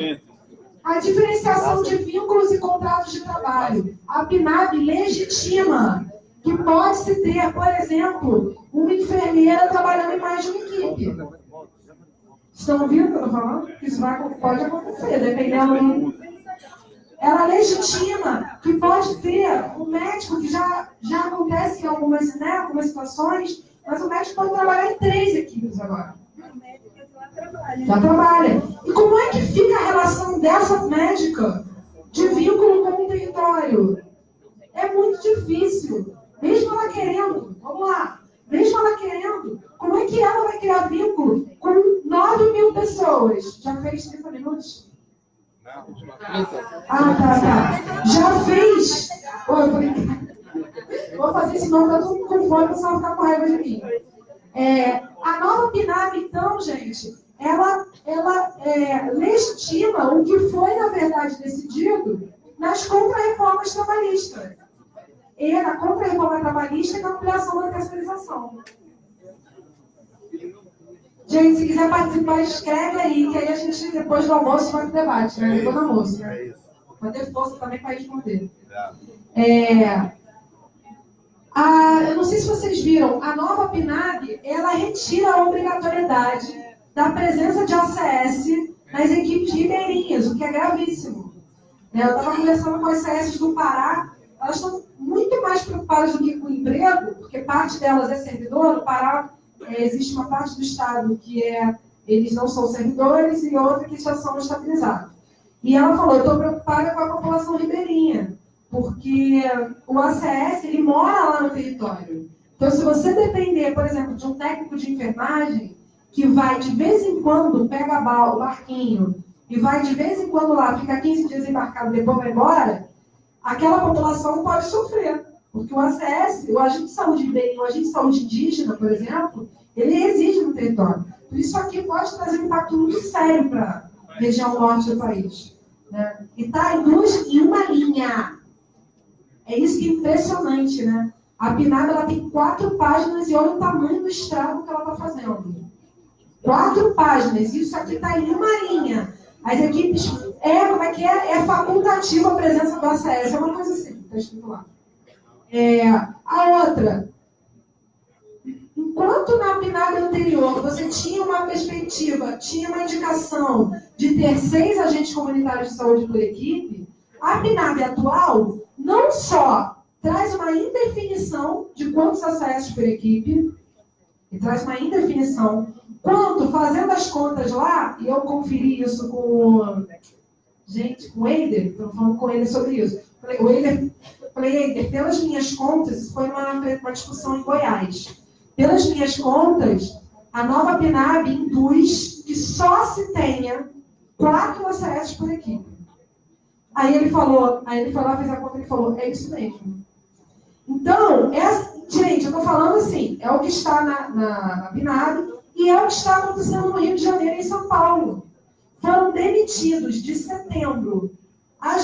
A diferenciação de vínculos e contratos de trabalho. A PNAB legitima que pode-se ter, por exemplo, uma enfermeira trabalhando em mais de uma equipe. Estão ouvindo o que eu estou falando? Isso pode acontecer, dependendo. Ela legitima que pode ter um médico, que já acontece em algumas situações, mas o médico pode trabalhar em 3 equipes agora. Já trabalha. E como é que fica a relação dessa médica de vínculo com o território? É muito difícil. Mesmo ela querendo, vamos lá, mesmo ela querendo, como é que ela vai criar vínculo com 9.000 pessoas? Já fez 30 minutos? Tá. Já fez? Vou fazer isso, não, tá todo mundo com fome, só ficar com raiva de mim. A nova PNAB, então, gente, ela legitima o que foi, na verdade, decidido nas contra-reformas trabalhistas. e na contra-reforma trabalhista e na ampliação da terceirização. Gente, se quiser participar, escreve aí, que aí a gente, depois do almoço, vai pro debate, né? Depois do almoço, né? Vai ter força também para responder. Eu não sei se vocês viram, a nova PNAD, ela retira a obrigatoriedade da presença de ACS nas equipes ribeirinhas, o que é gravíssimo. Eu estava conversando com as ACS do Pará, elas estão muito mais preocupadas do que com o emprego, porque parte delas é servidor. No Pará, existe uma parte do Estado que eles não são servidores e outra que já são estabilizados. E ela falou, eu estou preocupada com a população ribeirinha, porque o ACS, ele mora lá no território. Então, se você depender, por exemplo, de um técnico de enfermagem, que vai de vez em quando, pega o barquinho, e vai de vez em quando lá, fica 15 dias embarcado, depois vai embora, aquela população pode sofrer. Porque o ACS, o agente de saúde ribeirinho, o agente de saúde indígena, por exemplo, ele reside no território. Por isso aqui pode trazer um impacto muito sério para a região norte do país. Né? E está em uma linha. É isso que é impressionante, né? A PNAD, ela tem 4 páginas e olha o tamanho do estrago que ela está fazendo. 4 páginas, isso aqui está em uma linha. As equipes, como é que é? É facultativa a presença do ACS, é uma coisa assim, está escrito lá. A outra, enquanto na PNAD anterior você tinha uma perspectiva, tinha uma indicação de ter 6 agentes comunitários de saúde por equipe, a PNAD atual não só traz uma indefinição de quantos ACS por equipe, e traz uma indefinição, quanto, fazendo as contas lá, e eu conferi isso com o Eider, estou falando com ele sobre isso. Falei, Eider, pelas minhas contas, isso foi uma discussão em Goiás. Pelas minhas contas, a nova PNAB induz que só se tenha 4 ACS por equipe. Aí ele foi lá, fez a conta e falou, é isso mesmo. Então, gente, eu estou falando assim, é o que está na PNAB e é o que está acontecendo no Rio de Janeiro e em São Paulo. Foram demitidos de setembro a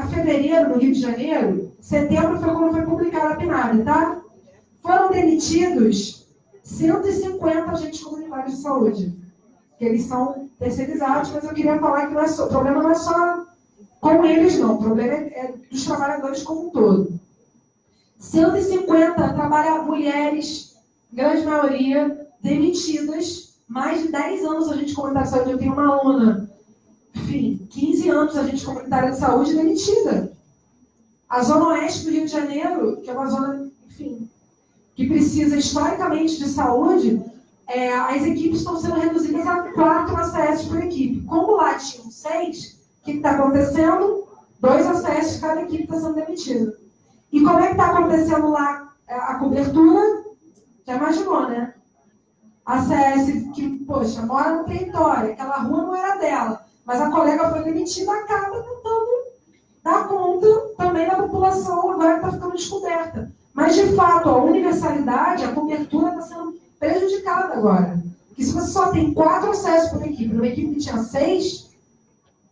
fevereiro no Rio de Janeiro. Setembro foi quando foi publicada a PNAB, tá? Foram demitidos 150 agentes comunitários de saúde. Que eles são terceirizados, mas eu queria falar que o problema não é só com eles, não. O problema é dos trabalhadores como um todo. 150 mulheres, grande maioria, demitidas. Mais de 10 anos a gente comunitária de saúde. Eu tenho uma aluna, 15 anos a gente comunitária de saúde demitida. A Zona Oeste do Rio de Janeiro, que é uma zona, que precisa historicamente de saúde, as equipes estão sendo reduzidas a 4 ACS por equipe. Como lá tinham 6, o que está acontecendo? 2 ACS, cada equipe está sendo demitida. E como é que está acontecendo lá a cobertura? Já imaginou, né? A ACS que, poxa, mora no território, aquela rua não era dela, mas a colega foi demitida, acaba tentando dar conta também da população agora que está ficando descoberta. Mas, de fato, a universalidade, a cobertura está sendo prejudicada agora. Porque se você só tem 4 acessos por equipe, numa equipe que tinha 6,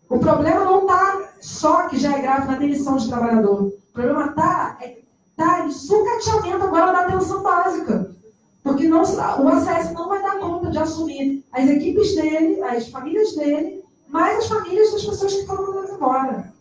o problema não está só, que já é grave, na demissão de trabalhador. O problema está em sucateamento agora da atenção básica. Porque o ACS não vai dar conta de assumir as equipes dele, as famílias dele, mais as famílias das pessoas que foram mandadas embora.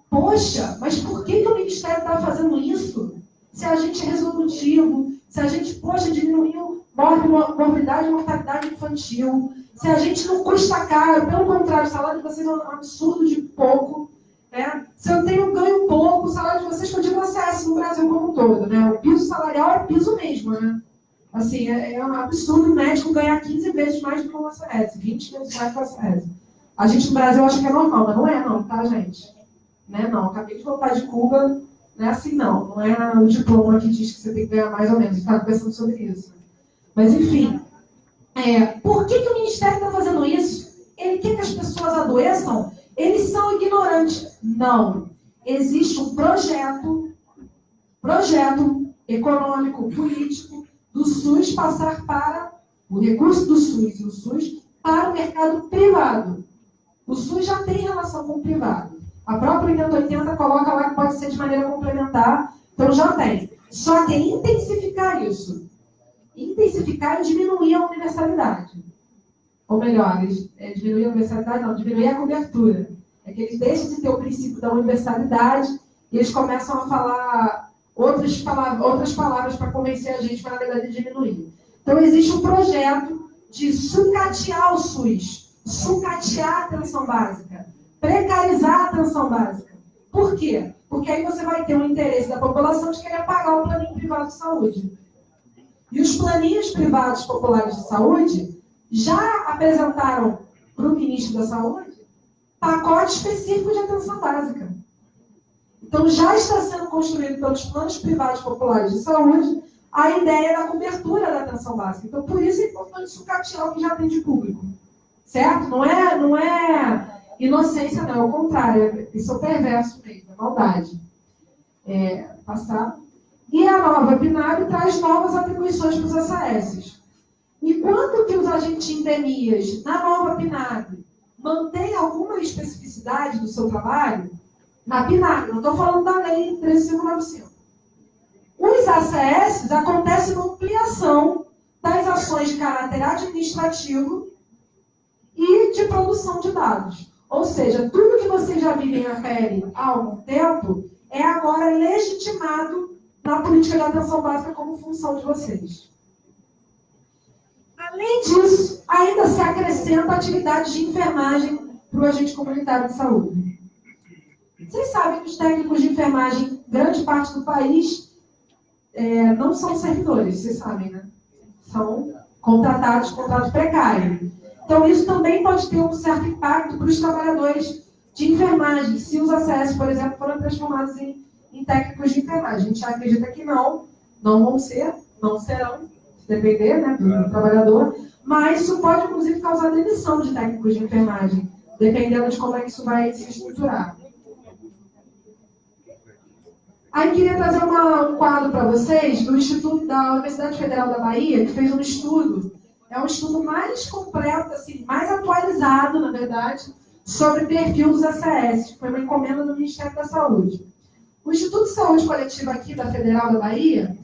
Poxa, mas por que o Ministério está fazendo isso? Se a gente é resolutivo, se a gente, diminuiu morbidade e mortalidade infantil, se a gente não custa caro, pelo contrário, o salário de vocês é um absurdo de pouco, né? Se eu ganho pouco, o salário de vocês continua acesso no Brasil como um todo, né? O piso salarial é piso mesmo, né? Assim, é um absurdo o médico ganhar 15 vezes mais do que o ACS, 20 vezes mais do que o ACS. A gente no Brasil acha que é normal, mas não é não, tá, gente? Né? Não, acabei de voltar de Cuba, não é assim não. Não é o diploma que diz que você tem que ganhar mais ou menos. A gente estava pensando sobre isso. Mas, enfim, por que o Ministério está fazendo isso? Ele quer que as pessoas adoeçam? Eles são ignorantes. Não. Existe um projeto econômico, político, do SUS passar para o recurso do SUS e o SUS para o mercado privado. O SUS já tem relação com o privado. A própria emenda 80 coloca lá que pode ser de maneira complementar, então já tem. Só que é intensificar isso. Intensificar e diminuir a universalidade. Ou melhor, diminuir a universalidade, não, diminuir a cobertura. É que eles deixam de ter o princípio da universalidade e eles começam a falar outras palavras para convencer a gente, para na verdade diminuir. Então existe um projeto de sucatear o SUS, sucatear a atenção básica, precarizar a atenção básica. Por quê? Porque aí você vai ter um interesse da população de querer pagar o planinho privado de saúde. E os planinhos privados populares de saúde já apresentaram para o ministro da Saúde pacote específico de atenção básica. Então, já está sendo construído pelos planos privados populares de saúde a ideia da cobertura da atenção básica. Então, por isso é importante sucatear o que já tem de público. Certo? Não é inocência, não. É o contrário. Isso é o perverso mesmo, é maldade. Passar. E a nova PNAB traz novas atribuições para os ACS. Enquanto que os agentes de endemias, na nova PNAB, mantêm alguma especificidade do seu trabalho, na PNAB, não estou falando da lei 13.595. Os ACS acontece uma ampliação das ações de caráter administrativo e de produção de dados. Ou seja, tudo que vocês já vivem na pele há algum tempo é agora legitimado na política de atenção básica como função de vocês. Além disso, ainda se acrescenta atividades de enfermagem para o agente comunitário de saúde. Vocês sabem que os técnicos de enfermagem, grande parte do país, não são servidores, vocês sabem, né? São contratados, contrato precário. Então, isso também pode ter um certo impacto para os trabalhadores de enfermagem, se os ACS, por exemplo, forem transformados em técnicos de enfermagem. A gente acredita que não vão ser, não serão, se depender, né, do trabalhador, mas isso pode, inclusive, causar demissão de técnicos de enfermagem, dependendo de como é que isso vai se estruturar. Aí queria trazer um quadro para vocês do Instituto da Universidade Federal da Bahia, que fez um estudo, é um estudo mais completo, assim, mais atualizado, na verdade, sobre perfil dos ACS, que foi uma encomenda do Ministério da Saúde. O Instituto de Saúde Coletiva aqui da Federal da Bahia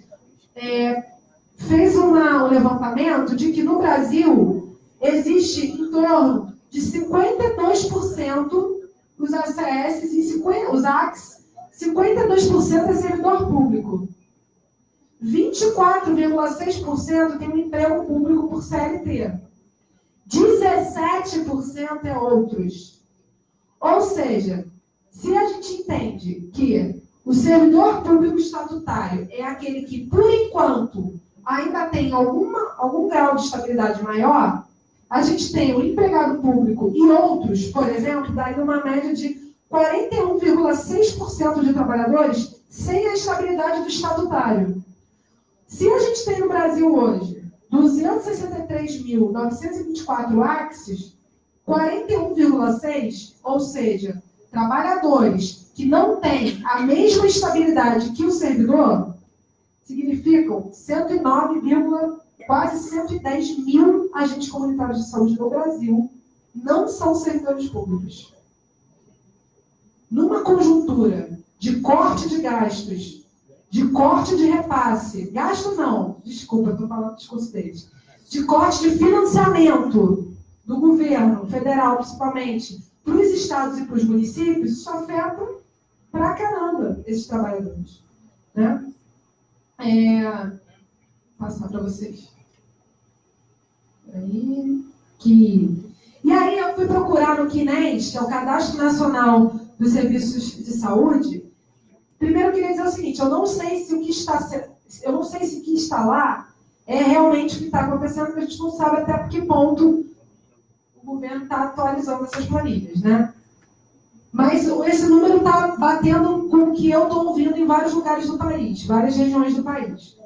fez um levantamento de que no Brasil existe em torno de 52% dos ACS e os ACS, 52% é servidor público. 24,6% tem um emprego público por CLT. 17% é outros. Ou seja, se a gente entende que o servidor público estatutário é aquele que, por enquanto, ainda tem algum grau de estabilidade maior, a gente tem o empregado público e outros, por exemplo, daí uma média de 41,6% de trabalhadores sem a estabilidade do estatutário. Se a gente tem no Brasil hoje 263.924 ACSs, 41,6%, ou seja, trabalhadores que não têm a mesma estabilidade que o servidor, significam 109, quase 110 mil agentes comunitários de saúde no Brasil não são servidores públicos. Numa conjuntura de corte de gastos, de corte de repasse, gasto não, desculpa, estou falando do discurso deles, de corte de financiamento do governo federal, principalmente, para os estados e para os municípios, isso afeta pra caramba esses trabalhadores. Né? Passar para vocês. E aí eu fui procurar no CNES, que é o Cadastro Nacional dos Serviços de Saúde. Primeiro eu queria dizer o seguinte, eu não sei se o que está lá é realmente o que está acontecendo, porque a gente não sabe até por que ponto o governo está atualizando essas planilhas, né? Mas esse número está batendo com o que eu estou ouvindo em vários lugares do país, várias regiões do país.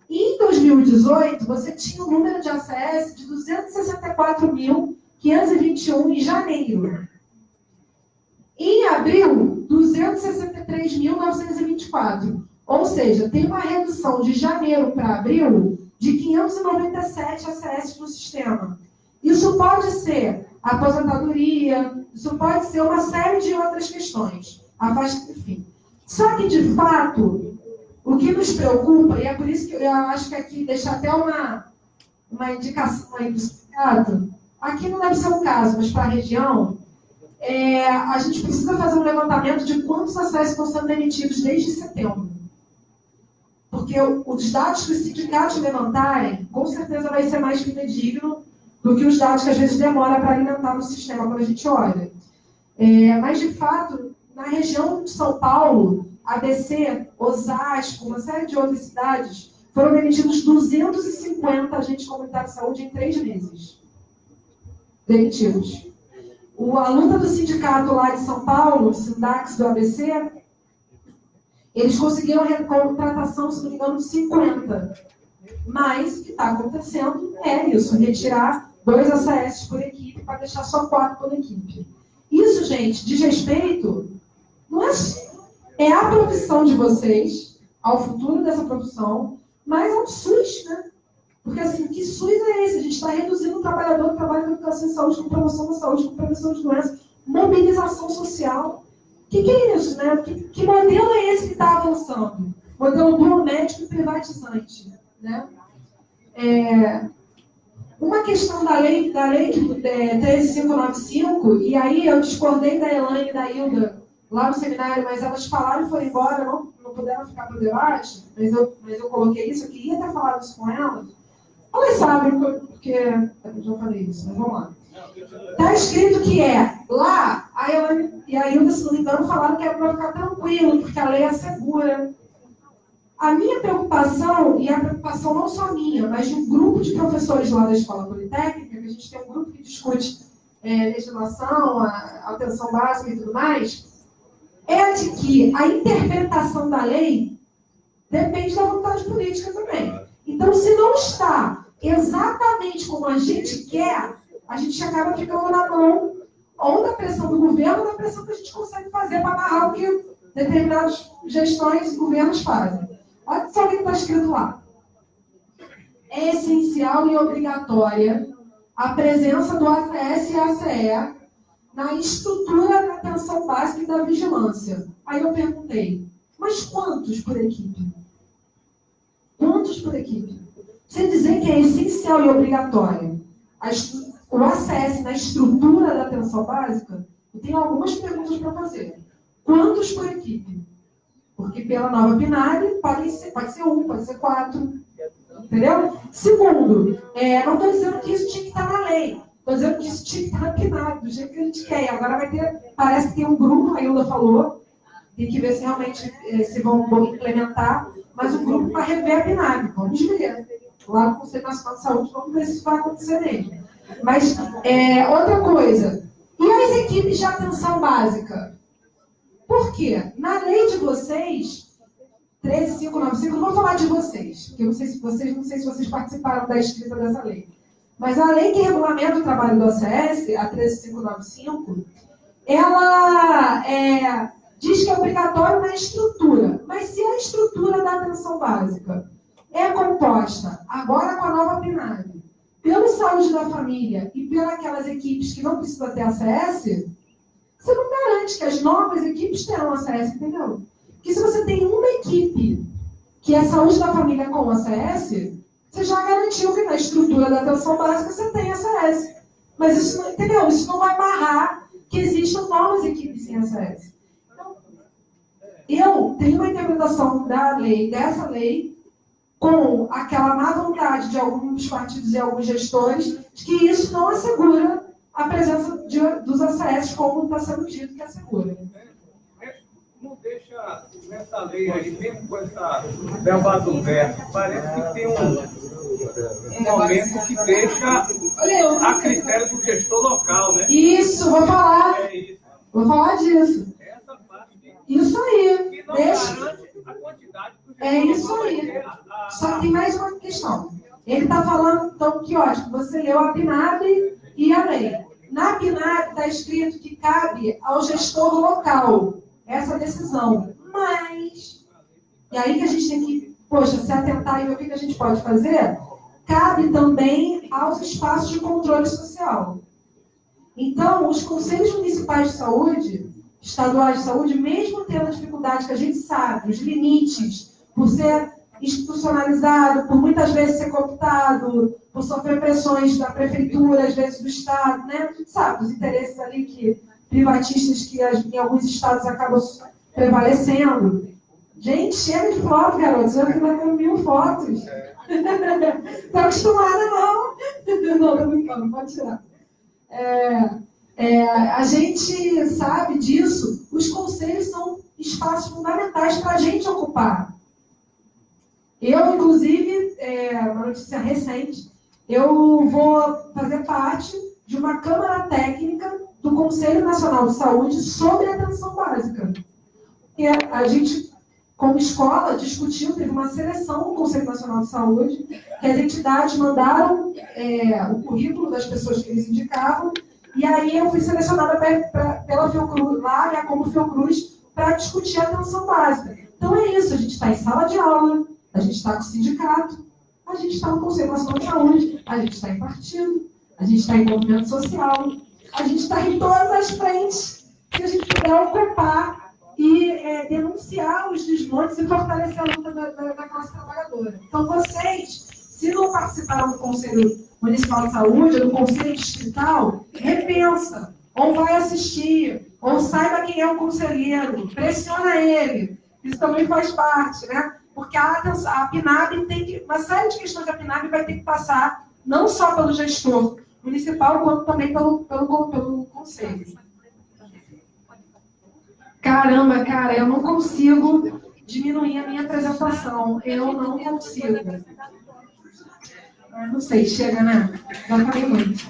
E em 2018, você tinha um número de ACS de 264.521 em janeiro. Em abril, 263.924. Ou seja, tem uma redução de janeiro para abril de 597 ACS no sistema. Isso pode ser a aposentadoria, isso pode ser uma série de outras questões. Enfim. Só que, de fato, o que nos preocupa, e é por isso que eu acho que aqui deixa até uma indicação aí do sindicato, aqui não deve ser o caso, mas para a região, a gente precisa fazer um levantamento de quantos acessos estão sendo demitidos desde setembro. Porque os dados que os sindicatos levantarem, com certeza vai ser mais fidedigno do que os dados que às vezes demora para alimentar no sistema quando a gente olha. Mas, de fato, na região de São Paulo, ABC, Osasco, uma série de outras cidades, foram demitidos 250 agentes comunitários de saúde em 3 meses. Demitidos. A luta do sindicato lá de São Paulo, o Sindax do ABC, eles conseguiram a contratação, se não me engano, de 50. Mas o que está acontecendo é isso, retirar 2 ACS por equipe para deixar só 4 por equipe. Isso, gente, diz respeito, não é a profissão de vocês, ao futuro dessa profissão, mas ao SUS, né? Porque, assim, que SUS é esse? A gente está reduzindo o trabalhador que trabalha com educação e saúde, com promoção da saúde, com prevenção de doenças, mobilização social. O que é isso, né? Que modelo é esse que está avançando? Modelo biomédico e privatizante, né? Uma questão da lei 13595, e aí eu discordei da Elaine e da Hilda lá no seminário, mas elas falaram e foram embora, não puderam ficar para o debate, mas eu coloquei isso, eu queria ter falado isso com elas. Elas sabem, porque eu já falei isso, mas vamos lá. Está escrito que lá, a Elaine e a Hilda, se não me engano, falaram que é para ficar tranquilo, porque a lei assegura. A minha preocupação, e a preocupação não só minha, mas de um grupo de professores lá da Escola Politécnica, que a gente tem um grupo que discute legislação, a atenção básica e tudo mais, é de que a interpretação da lei depende da vontade política também. Então, se não está exatamente como a gente quer, a gente acaba ficando na mão ou da pressão do governo ou da pressão que a gente consegue fazer para amarrar o que determinadas gestões e governos fazem. Olha só o que está escrito lá. É essencial e obrigatória a presença do ACS e ACE na estrutura da atenção básica e da vigilância. Aí eu perguntei, mas quantos por equipe? Quantos por equipe? Você dizer que é essencial e obrigatório o ACS na estrutura da atenção básica, eu tenho algumas perguntas para fazer. Quantos por equipe? Porque pela nova PNAD pode ser 1, pode ser 4. Entendeu? Segundo, não estou dizendo que isso tinha que estar na lei. Estou dizendo que isso tinha que estar na PNAD, do jeito que a gente quer. E agora vai ter, parece que tem um grupo, a Hilda falou, tem que ver se realmente se vão implementar, mas um grupo para rever a PNAD. Vamos ver. Lá no Conselho Nacional de Saúde, vamos ver se isso vai acontecer mesmo. Mas, outra coisa, e as equipes de atenção básica? Por quê? Na lei de vocês, 13595, não vou falar de vocês, porque eu não sei se vocês participaram da escrita dessa lei. Mas a lei que regulamenta o trabalho do ACS, a 13595, ela diz que é obrigatório na estrutura. Mas se a estrutura da atenção básica é composta, agora com a nova PNAD, pelo Saúde da Família e pelas equipes que não precisam ter ACS, você não garante que as novas equipes terão ACS, entendeu? Porque se você tem uma equipe que é Saúde da Família com ACS, você já garantiu que na estrutura da atenção básica você tem ACS. Mas isso não, entendeu? Isso não vai barrar que existam novas equipes sem ACS. Então, eu tenho uma interpretação dessa lei, com aquela má vontade de alguns partidos e alguns gestores, de que isso não assegura a presença dos ACS como está sendo dito que assegura. Não deixa nessa lei aí, mesmo com essa verba do verso, parece que tem um momento que deixa a critério do gestor local, né? Isso, vou falar. Vou falar disso. Essa parte isso aí. Que não garante a quantidade do gestor É isso local aí. Só que tem mais uma questão. Ele está falando, então, que ótimo, você leu a PNAD e a lei. Na PNAD está escrito que cabe ao gestor local essa decisão. Mas, e aí que a gente tem que, se atentar e ver o que a gente pode fazer, cabe também aos espaços de controle social. Então, os conselhos municipais de saúde, estaduais de saúde, mesmo tendo dificuldade, que a gente sabe, os limites, por ser institucionalizado, por muitas vezes ser cooptado, por sofrer pressões da prefeitura, às vezes do Estado, né? A gente sabe, os interesses ali que privatistas que em alguns estados acabam prevalecendo. Gente, chega de foto, garoto. Já que vai ter 1000 fotos. Tá acostumada, não? Não, tô brincando, não pode tirar. A gente sabe disso. Os conselhos são espaços fundamentais para a gente ocupar. Eu, inclusive, uma notícia recente, eu vou fazer parte de uma Câmara Técnica do Conselho Nacional de Saúde sobre a atenção básica. E a gente, como escola, discutiu, teve uma seleção no Conselho Nacional de Saúde, que as entidades mandaram o currículo das pessoas que eles indicavam, e aí eu fui selecionada pela Fiocruz, lá como Fiocruz, para discutir a atenção básica. Então é isso, a gente está em sala de aula, a gente está com o sindicato, a gente está no Conselho Nacional de Saúde, a gente está em partido, a gente está em movimento social, a gente está em todas as frentes que a gente puder ocupar e denunciar os desmontes e fortalecer a luta da classe trabalhadora. Então, vocês, se não participaram do Conselho Municipal de Saúde, ou do Conselho Distrital, repensa, ou vai assistir, ou saiba quem é o conselheiro, pressiona ele. Isso também faz parte, né? Porque a PNAB tem que... Uma série de questões da PNAB vai ter que passar não só pelo gestor municipal, quanto também pelo conselho. Caramba, cara, eu não consigo diminuir a minha apresentação. Eu não consigo. Não sei, chega, né? Já falei muito.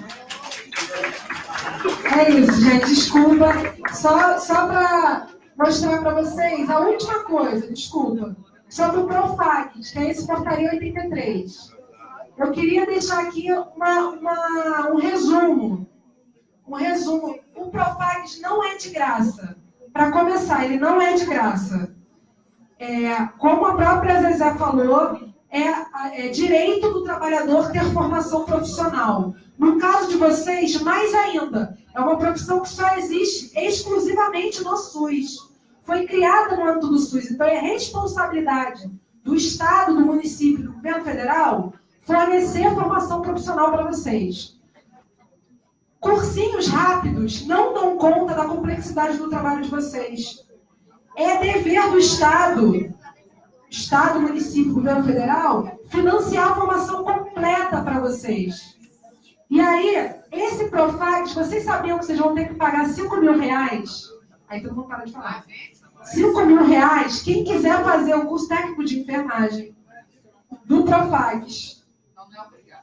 É isso, gente, desculpa. Só para mostrar para vocês a última coisa, desculpa, sobre o Profags, que é esse portaria 83. Eu queria deixar aqui um resumo. O Profags não é de graça. Para começar, ele não é de graça. Como a própria Zezé falou, é direito do trabalhador ter formação profissional. No caso de vocês, mais ainda, é uma profissão que só existe exclusivamente no SUS. Foi criada no âmbito do SUS, então é responsabilidade do Estado, do município, do governo federal, fornecer formação profissional para vocês. Cursinhos rápidos não dão conta da complexidade do trabalho de vocês. É dever do Estado, município, governo federal, financiar a formação completa para vocês. E aí, esse Profags, vocês sabiam que vocês vão ter que pagar R$5.000? Aí todo mundo para de falar. R$5.000, quem quiser fazer o curso técnico de enfermagem do Profags.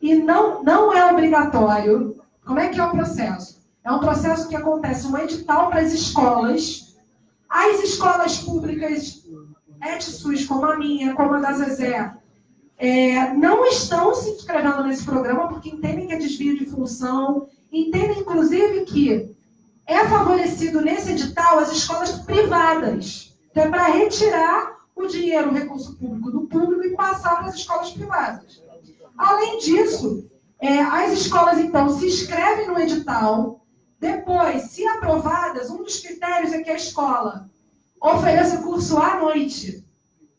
E não é obrigatório. Como é que é o processo? É um processo que acontece um edital para as escolas. As escolas públicas, EdSUS, como a minha, como a da Zezé, não estão se inscrevendo nesse programa porque entendem que é desvio de função, entendem, inclusive, que é favorecido nesse edital as escolas privadas. Então, é para retirar o dinheiro, o recurso público do público e passar para as escolas privadas. Além disso, as escolas, então, se inscrevem no edital. Depois, se aprovadas, um dos critérios é que a escola ofereça curso à noite.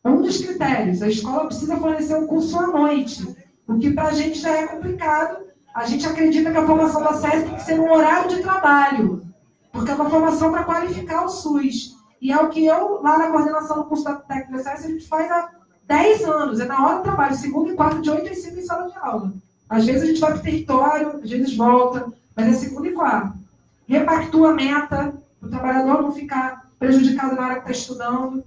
Um dos critérios, a escola precisa fornecer um curso à noite, o que para a gente já é complicado. A gente acredita que a formação da SESC tem que ser no horário de trabalho, porque é uma formação para qualificar o SUS. E é o que eu, lá na coordenação do curso da técnica da SESC, a gente faz há 10 anos, é na hora do trabalho, segunda e quarta, de 8 às 5 em sala de aula. Às vezes a gente vai para o território, às vezes volta, mas é segunda e quarta. Repactua a meta, para o trabalhador não ficar prejudicado na hora que está estudando.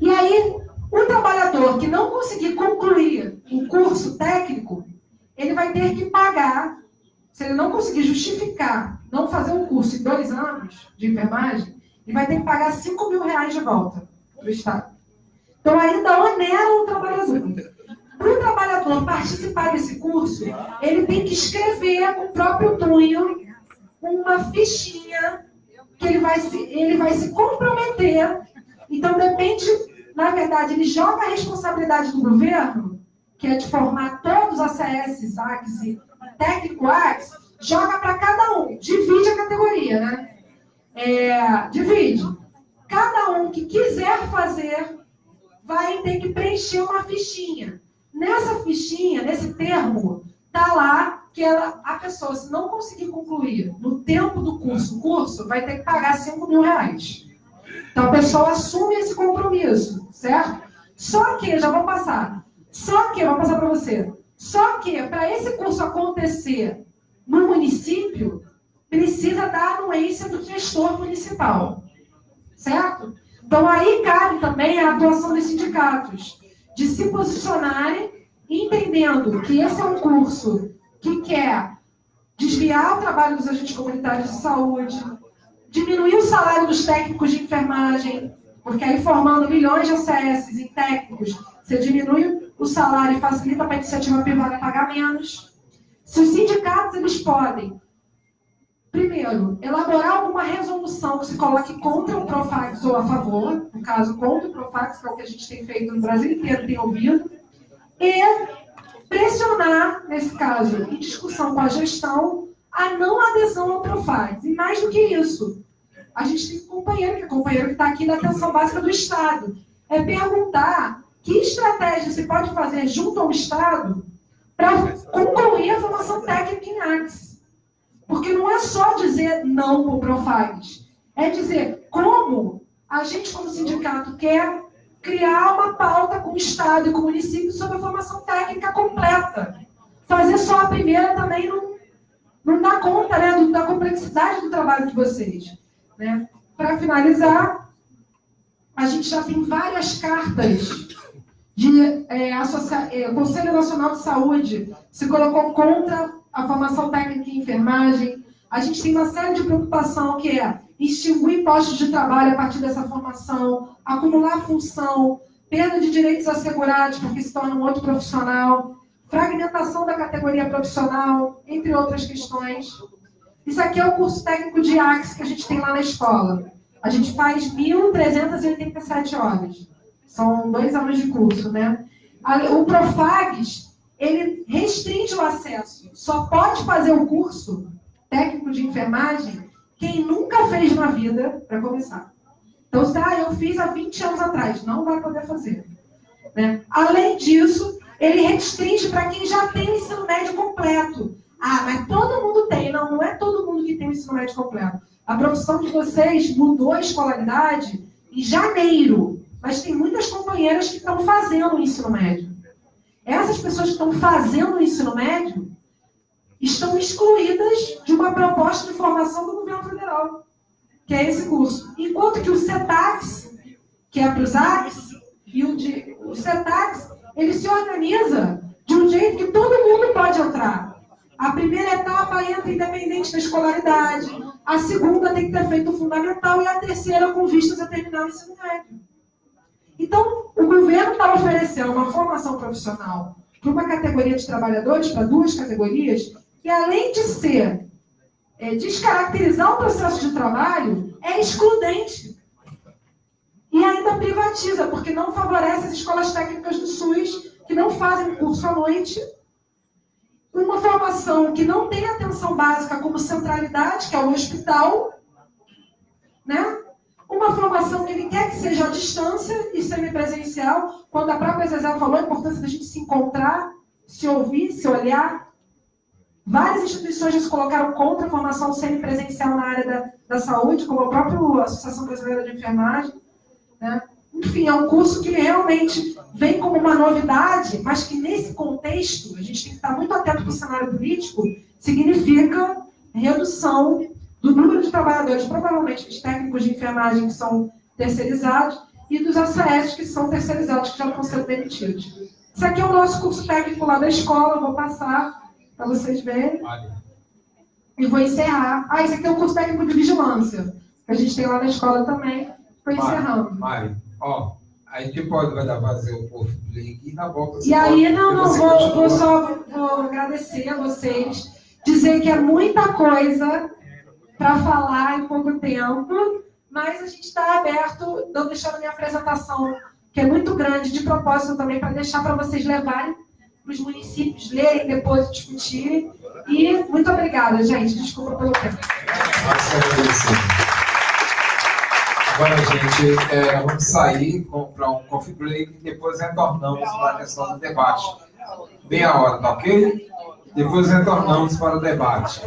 E aí, o trabalhador que não conseguir concluir o curso técnico, ele vai ter que pagar, se ele não conseguir justificar, não fazer um curso em 2 anos de enfermagem, ele vai ter que pagar R$5.000 de volta para o Estado. Então, ainda onera o trabalhador. Para o trabalhador participar desse curso, ele tem que escrever com o próprio punho uma fichinha que ele vai se comprometer. Então, depende, na verdade, ele joga a responsabilidade do governo, que é de formar todos os ACS, ACS e técnico ACS, joga para cada um, divide a categoria, né? Divide. Cada um que quiser fazer vai ter que preencher uma fichinha. Nessa fichinha, nesse termo, está lá que a pessoa, se não conseguir concluir no tempo do curso, o curso vai ter que pagar R$5.000. Então, a pessoa assume esse compromisso, certo? Só que, já vou passar. Vou passar para você. Só que, para esse curso acontecer no município, precisa da anuência do gestor municipal, certo? Então, aí cabe também a atuação dos sindicatos, de se posicionarem, entendendo que esse é um curso que quer desviar o trabalho dos agentes comunitários de saúde, diminuir o salário dos técnicos de enfermagem, porque aí formando milhões de ACS em técnicos, você diminui o salário e facilita para a iniciativa privada pagar menos. Se os sindicatos eles podem, primeiro, elaborar alguma resolução que se coloque contra o Profax ou a favor, no caso, contra o Profax, que é o que a gente tem feito no Brasil inteiro, tem ouvido, e pressionar, nesse caso, em discussão com a gestão, a não adesão ao Profax. E mais do que isso, a gente tem um companheiro que está aqui na atenção básica do Estado. É perguntar que estratégia se pode fazer junto ao Estado para concluir a formação técnica em artes. Porque não é só dizer não para o Profax, é dizer como a gente, como sindicato, quer criar uma pauta com o Estado e com o município sobre a formação técnica completa. Fazer só a primeira também não dá conta, né, da complexidade do trabalho de vocês. Né? Para finalizar, a gente já tem várias cartas de Conselho Nacional de Saúde se colocou contra a formação técnica em enfermagem. A gente tem uma série de preocupação que é extinguir postos de trabalho a partir dessa formação, acumular função, perda de direitos assegurados porque se torna um outro profissional, fragmentação da categoria profissional, entre outras questões. Isso aqui é o curso técnico de AX que a gente tem lá na escola. A gente faz 1.387 horas. São 2 anos de curso, né? O Profags, ele restringe o acesso. Só pode fazer o curso técnico de enfermagem quem nunca fez na vida, para começar. Então, se eu fiz há 20 anos atrás, não vai poder fazer. Né? Além disso, ele restringe para quem já tem o ensino médio completo. Mas todo mundo tem. Não é todo mundo que tem o ensino médio completo. A profissão de vocês mudou a escolaridade em janeiro, mas tem muitas companheiras que estão fazendo o ensino médio. Essas pessoas que estão fazendo o ensino médio estão excluídas de uma proposta de formação do governo federal, que é esse curso. Enquanto que o CETAX, que é para os ACS, e o CETAX, ele se organiza de um jeito que todo mundo pode entrar. A primeira etapa entra independente da escolaridade, a segunda tem que ter feito o fundamental e a terceira com vistas a terminar o ensino médio. Então, o governo está oferecendo uma formação profissional para uma categoria de trabalhadores, para 2 categorias, que além de ser descaracterizar o processo de trabalho, é excludente. E ainda privatiza, porque não favorece as escolas técnicas do SUS, que não fazem curso à noite. Uma formação que não tem atenção básica como centralidade, que é o hospital, né? Uma formação que ele quer que seja à distância e semipresencial, quando a própria Zezé falou a importância da gente se encontrar, se ouvir, se olhar. Várias instituições já se colocaram contra a formação semipresencial na área da saúde, como a própria Associação Brasileira de Enfermagem. Né? Enfim, é um curso que realmente vem como uma novidade, mas que nesse contexto, a gente tem que estar muito atento para o cenário político, significa redução do número de trabalhadores, provavelmente dos técnicos de enfermagem que são terceirizados, e dos ACS que são terceirizados, que já estão sendo demitidos. Isso aqui é o nosso curso técnico lá da escola, vou passar para vocês verem. E vou encerrar. Esse aqui é o curso técnico de vigilância, que a gente tem lá na escola também. Estou encerrando. Mari, a gente pode fazer o curso do link e na volta... E aí, vou agradecer a vocês, dizer que é muita coisa para falar em pouco tempo, mas a gente está aberto, estou deixando minha apresentação, que é muito grande, de propósito também, para deixar para vocês levarem para os municípios lerem depois e discutirem. E muito obrigada, gente. Desculpa pelo tempo. Agora, gente, vamos sair para um coffee break e depois retornamos para a questão do debate. Meia hora, tá ok? Depois retornamos para o debate.